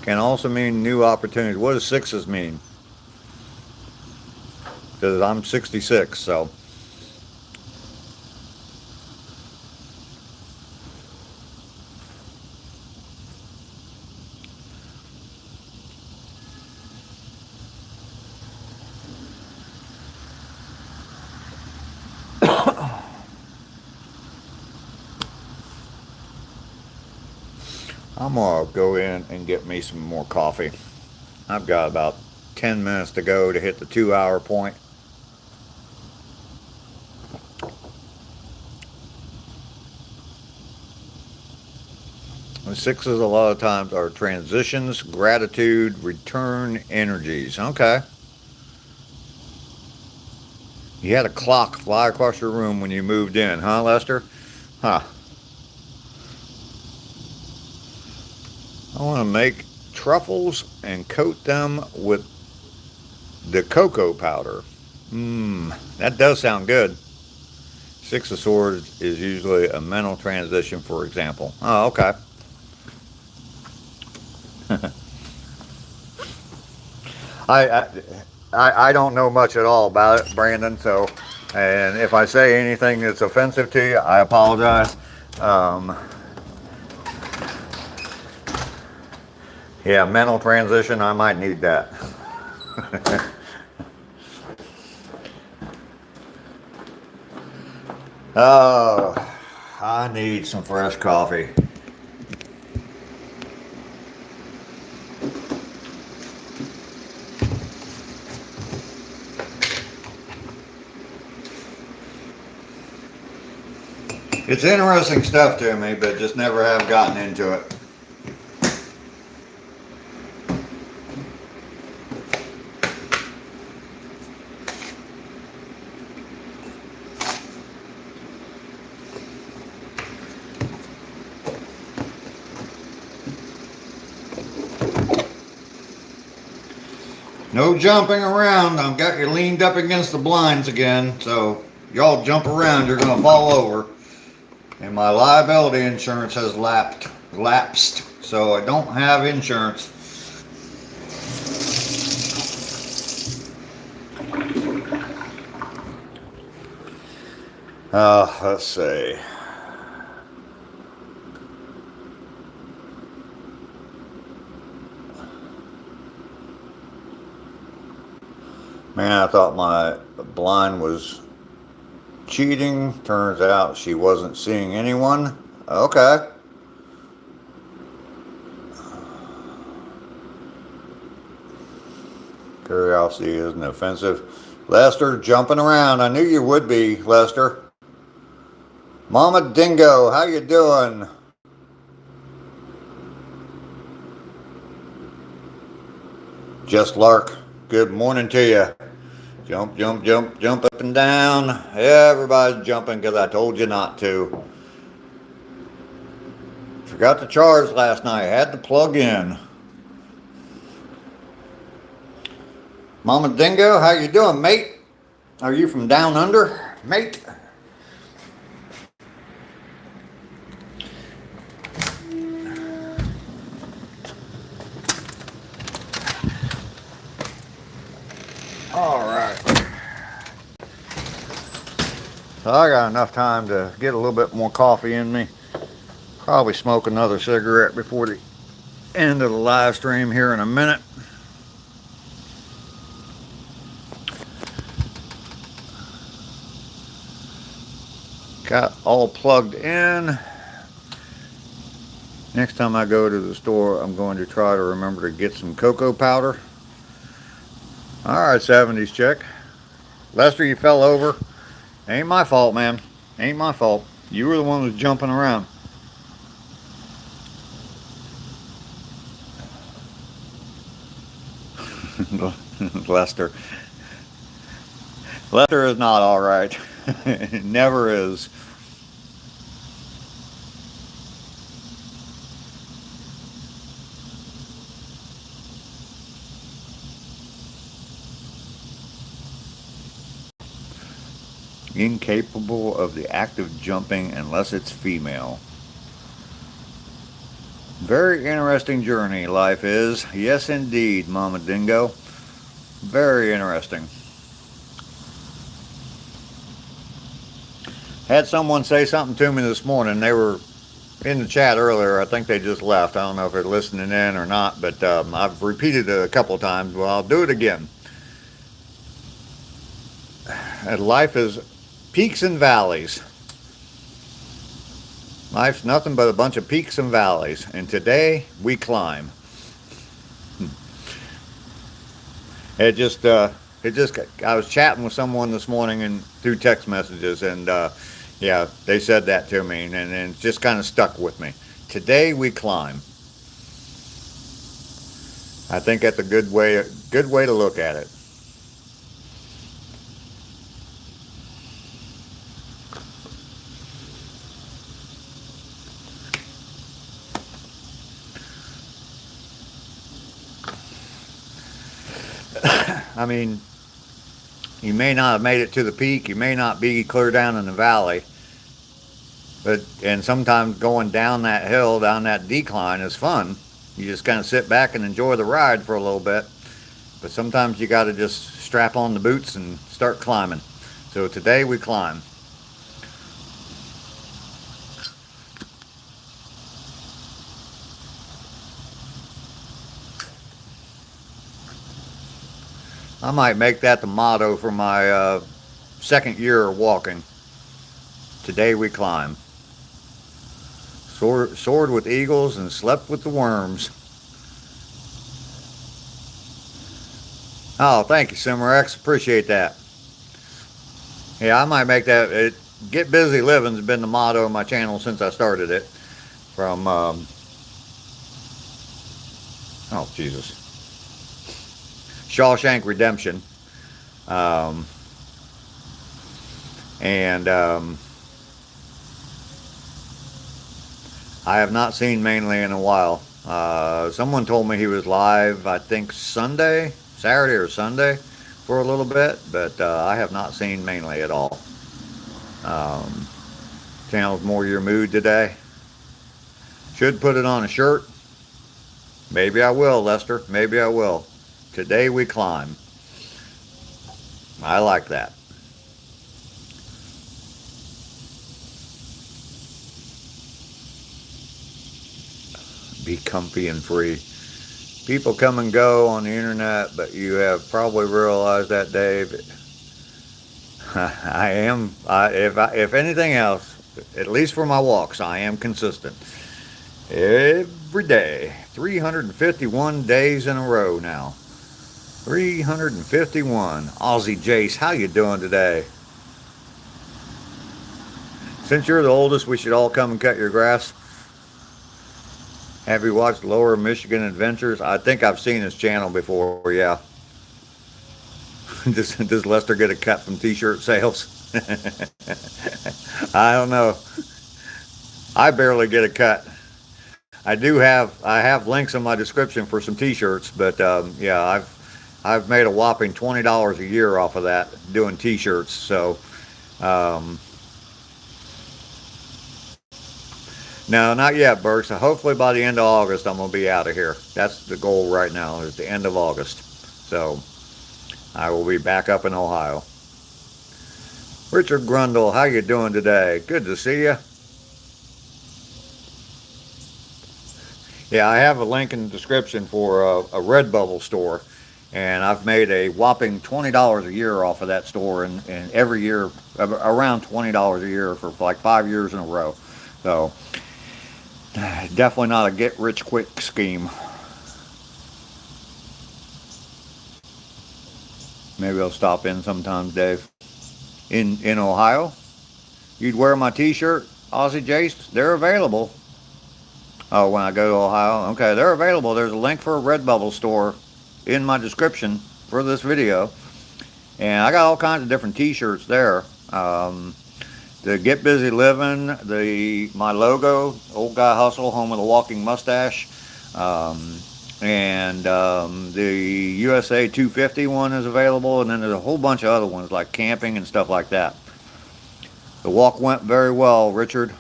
Can also mean new opportunities. What does sixes mean? Because I'm 66, so. I'm going to go in and get me some more coffee. I've got about 10 minutes to go to hit the 2-hour point. The sixes a lot of times are transitions, gratitude, return energies. Okay. You had a clock fly across your room when you moved in, huh, Lester? Huh. I want to make truffles and coat them with the cocoa powder. Mmm, that does sound good. Six of Swords is usually a mental transition, for example. Oh, okay. I, I I don't know much at all about it, Brandon. So, and if I say anything that's offensive to you, I apologize. Um, yeah, mental transition. I might need that. Oh, I need some fresh coffee. It's interesting stuff to me, but just never have gotten into it. No jumping around. I've got you leaned up against the blinds again, so y'all jump around, you're gonna fall over. And my liability insurance has lapsed, so I don't have insurance. Let's see. Man, I thought my blind was cheating. Turns out she wasn't seeing anyone. Okay. Curiosity isn't offensive. Lester, jumping around. I knew you would be, Lester. Mama Dingo, how you doing? Just Lark, good morning to you. Jump, jump, jump, jump up and down. Everybody's jumping because I told you not to. Forgot to charge last night. Had to plug in. Mama Dingo, how you doing, mate? Are you from down under, mate? All right. So I got enough time to get a little bit more coffee in me. Probably smoke another cigarette before the end of the live stream here in a minute. Got all plugged in. Next time I go to the store, I'm going to try to remember to get some cocoa powder. All right, 70s chick. Lester, you fell over. Ain't my fault, man. Ain't my fault. You were the one who was jumping around. Lester. Lester is not all right. Never is. Incapable of the act of jumping unless it's female. Very interesting journey life is. Yes, indeed, Mama Dingo. Very interesting. Had someone say something to me this morning. They were in the chat earlier. I think they just left. I don't know if they're listening in or not, but I've repeated it a couple of times. Well, I'll do it again. Life is peaks and valleys. Life's nothing but a bunch of peaks and valleys, and today we climb. I was chatting with someone this morning and through text messages, and yeah, they said that to me, and it just kind of stuck with me. Today we climb. I think that's a good way to look at it. I mean, you may not have made it to the peak. You may not be clear down in the valley. And sometimes going down that hill, down that decline is fun. You just kind of sit back and enjoy the ride for a little bit. But sometimes you got to just strap on the boots and start climbing. So today we climb. I might make that the motto for my second year of walking. Today we climb. Soared with eagles and slept with the worms. Oh, thank you, Simmerex. Appreciate that. Yeah, I might make that. Get busy living's been the motto of my channel since I started it. From, oh, Jesus. Shawshank Redemption. And I have not seen Mainly in a while. Someone told me he was live, I think Saturday or Sunday for a little bit, but I have not seen Mainly at all. Channel's more your mood today. Should put it on a shirt. Maybe I will, Lester. Maybe I will. Today we climb. I like that. Be comfy and free. People come and go on the internet, but you have probably realized that, Dave. If anything else, at least for my walks, I am consistent. Every day. 351 days in a row now. 351. Aussie Jace, how you doing today? Since you're the oldest, we should all come and cut your grass. Have you watched Lower Michigan Adventures? I think I've seen his channel before, yeah. Does Lester get a cut from t-shirt sales? I don't know. I barely get a cut. I have links in my description for some t-shirts, but yeah, I've made a whopping $20 a year off of that doing t-shirts. So no, not yet, Burke. So hopefully by the end of August I'm gonna be out of here. That's the goal right now, is the end of August. So I will be back up in Ohio. Richard Grundle, how you doing today? Good to see you. Yeah, I have a link in the description for a Redbubble store, and I've made a whopping $20 a year off of that store, and every year around $20 a year for like 5 years in a row. So definitely not a get rich quick scheme. Maybe I'll stop in sometimes, Dave. In Ohio, you'd wear my t-shirt, Aussie Jace. They're available. Oh, when I go to Ohio? Okay, they're available. There's a link for a Redbubble store in my description for this video. And I got all kinds of different t-shirts there. The Get Busy Living, my logo, Old Guy Hustle, Home with a Walking Mustache. And the USA 250 one is available. And then there's a whole bunch of other ones like camping and stuff like that. The walk went very well, Richard.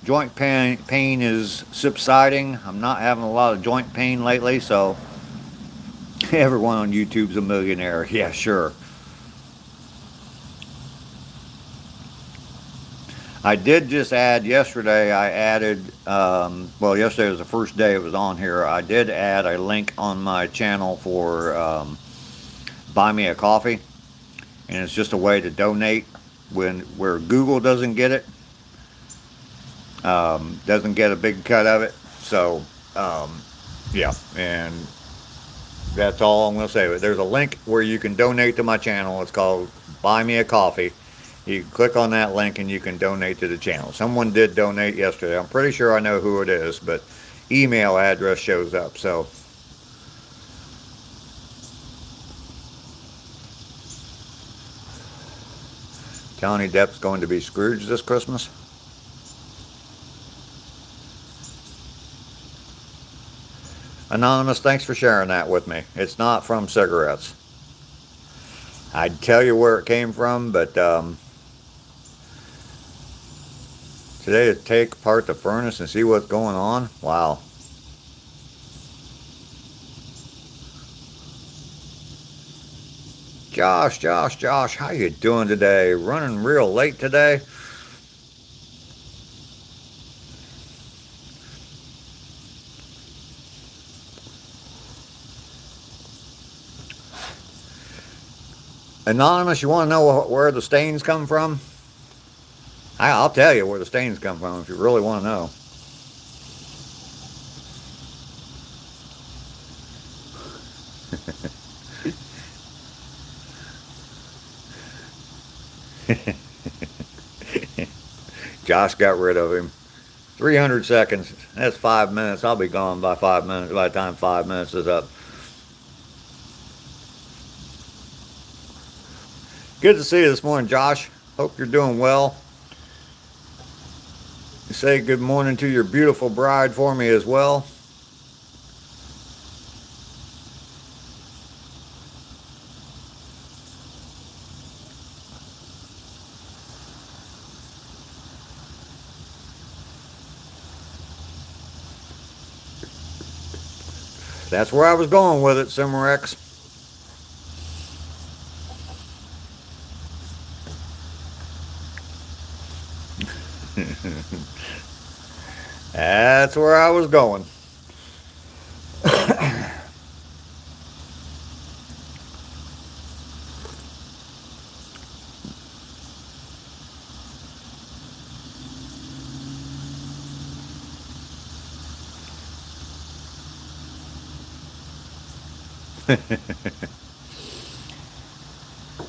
Joint pain is subsiding. I'm not having a lot of joint pain lately, so everyone on YouTube's a millionaire. Yeah, sure. I did just add yesterday, well, yesterday was the first day it was on here. I did add a link on my channel for Buy Me a Coffee, and it's just a way to donate where Google doesn't get it. Doesn't get a big cut of it. So yeah, and that's all I'm going to say. But there's a link where you can donate to my channel. It's called Buy Me a Coffee. You can click on that link and you can donate to the channel. Someone did donate yesterday. I'm pretty sure I know who it is, but email address shows up. So Johnny Depp's going to be Scrooge this Christmas. Anonymous, thanks for sharing that with me. It's not from cigarettes. I'd tell you where it came from, but today to take apart the furnace and see what's going on. Wow. Josh, how you doing today? Running real late today? Anonymous, you want to know where the stains come from? I'll tell you where the stains come from if you really want to know. Josh got rid of him. 300 seconds. That's 5 minutes. I'll be gone by 5 minutes. By the time 5 minutes is up. Good to see you this morning, Josh. Hope you're doing well. Say good morning to your beautiful bride for me as well. That's where I was going with it, Cimarex. That's where I was going.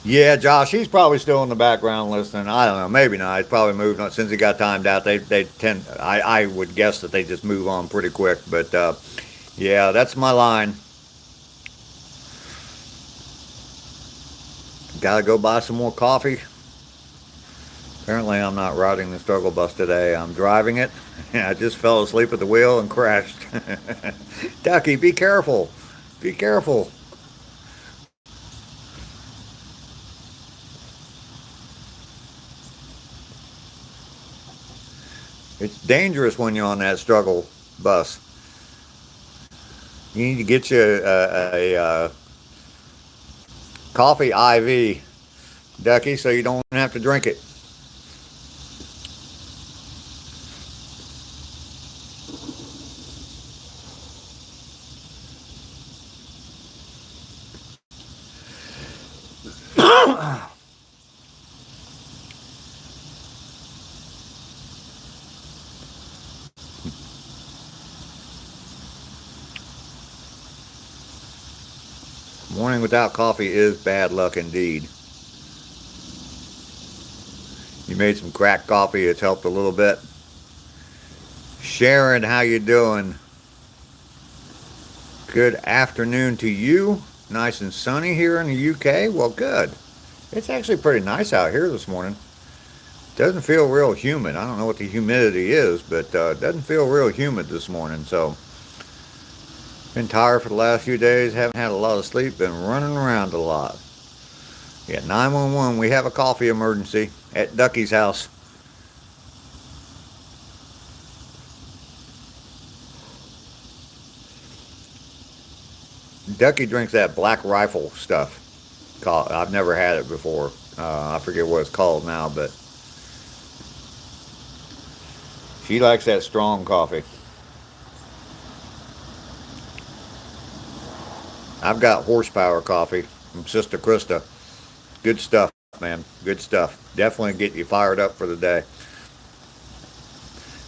Yeah, Josh, he's probably still in the background listening. I don't know, maybe not. He's probably moved on since he got timed out. They tend. I would guess that they just move on pretty quick. But yeah, that's my line. Gotta go buy some more coffee. Apparently, I'm not riding the struggle bus today. I'm driving it. I just fell asleep at the wheel and crashed. Ducky, be careful. Be careful. It's dangerous when you're on that struggle bus. You need to get you a coffee IV, Ducky, so you don't have to drink it. Morning without coffee is bad luck indeed. You made some cracked coffee. It's helped a little bit. Sharon, how you doing? Good afternoon to you. Nice and sunny here in the UK. Well, good. It's actually pretty nice out here this morning. Doesn't feel real humid. I don't know what the humidity is, but it doesn't feel real humid this morning. So, been tired for the last few days. Haven't had a lot of sleep. Been running around a lot. Yeah, 911. We have a coffee emergency at Ducky's house. Ducky drinks that Black Rifle stuff. I've never had it before. I forget what it's called now, but she likes that strong coffee. I've got horsepower coffee from Sister Krista. Good stuff, man. Good stuff. Definitely get you fired up for the day.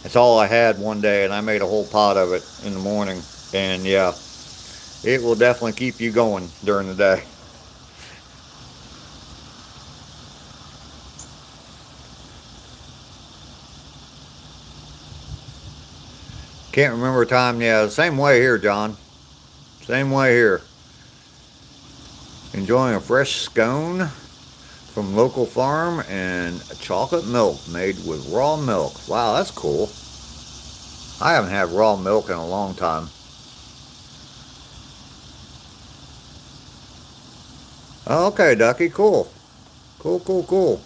That's all I had one day, and I made a whole pot of it in the morning. And yeah, it will definitely keep you going during the day. Can't remember a time. Yeah, same way here, John. Same way here. Enjoying a fresh scone from local farm and chocolate milk made with raw milk. Wow, that's cool. I haven't had raw milk in a long time. Okay, Ducky, cool. Cool, cool, cool.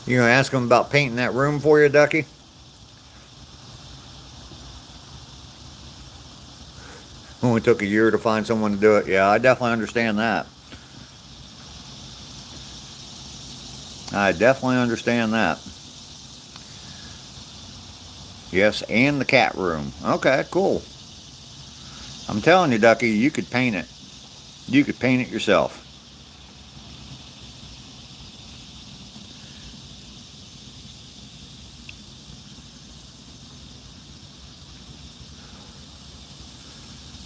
You gonna ask him about painting that room for you, Ducky? Only took a year to find someone to do it. Yeah, I definitely understand that. I definitely understand that. Yes, and the cat room. Okay, cool. I'm telling you, Ducky, you could paint it. You could paint it yourself.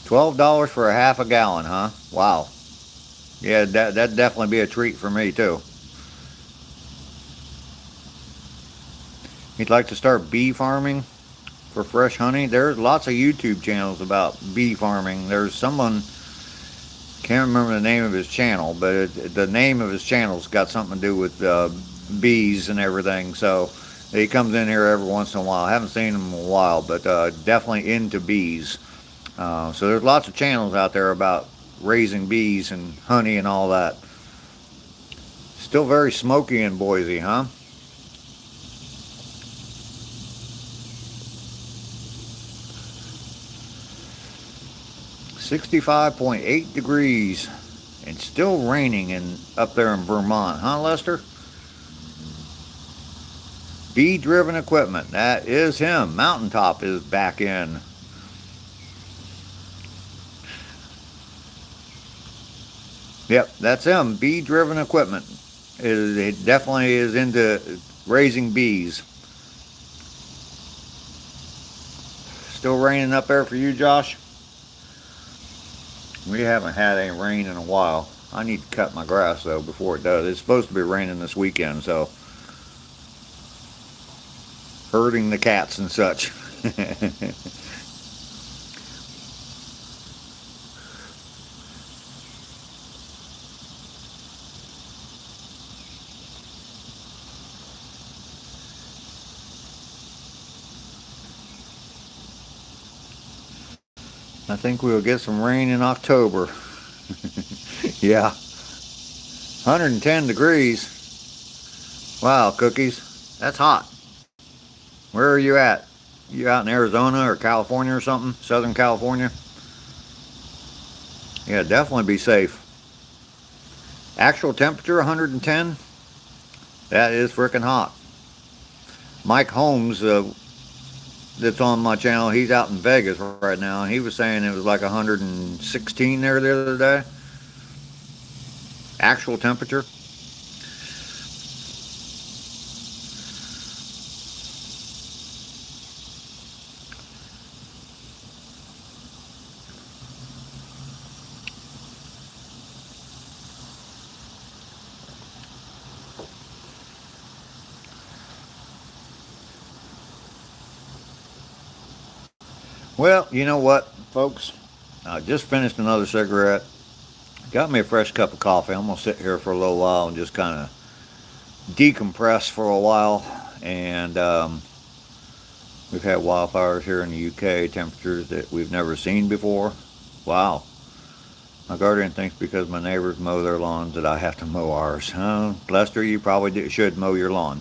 $12 for a half a gallon, huh? Wow. Yeah, that'd definitely be a treat for me too. You'd like to start bee farming for fresh honey? There's lots of YouTube channels about bee farming. There's someone, can't remember the name of his channel, but the name of his channel's got something to do with bees and everything. So he comes in here every once in a while. I haven't seen him in a while, but definitely into bees. So there's lots of channels out there about raising bees and honey and all that. Still very smoky in Boise, huh? 65.8 degrees and still raining up there in Vermont, huh, Lester? Bee driven equipment. That is him. Mountaintop is back in. Yep, that's him. Bee driven equipment. It definitely is into raising bees. Still raining up there for you, Josh? We haven't had any rain in a while. I need to cut my grass though before it does. It's supposed to be raining this weekend, so herding the cats and such. I think we'll get some rain in October. Yeah, 110 degrees. Wow, cookies. That's hot. Where are you at? You out in Arizona or California or something? Southern California? Yeah, definitely be safe. Actual temperature 110? That is freaking hot. Mike Holmes, that's on my channel, he's out in Vegas right now, and he was saying it was like 116 there the other day. Actual temperature. Well, you know what, folks? I just finished another cigarette. Got me a fresh cup of coffee. I'm going to sit here for a little while and just kind of decompress for a while. And we've had wildfires here in the UK, temperatures that we've never seen before. Wow. My guardian thinks because my neighbors mow their lawns that I have to mow ours. Lester, you probably should mow your lawn.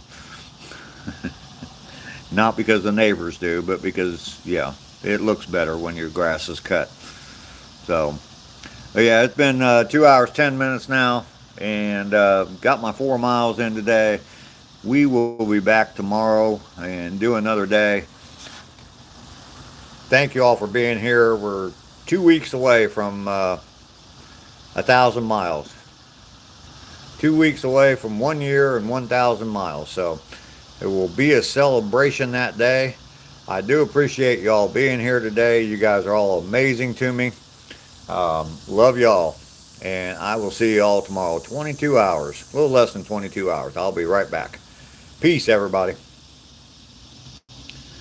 Not because the neighbors do, but because, yeah, it looks better when your grass is cut. So, but yeah, it's been 2 hours, 10 minutes now, and got my 4 miles in today. We will be back tomorrow and do another day. Thank you all for being here. We're 2 weeks away from 1,000 miles. 2 weeks away from 1 year and 1,000 miles. So it will be a celebration that day. I do appreciate y'all being here today. You guys are all amazing to me. Love y'all. And I will see y'all tomorrow. 22 hours. A little less than 22 hours. I'll be right back. Peace, everybody.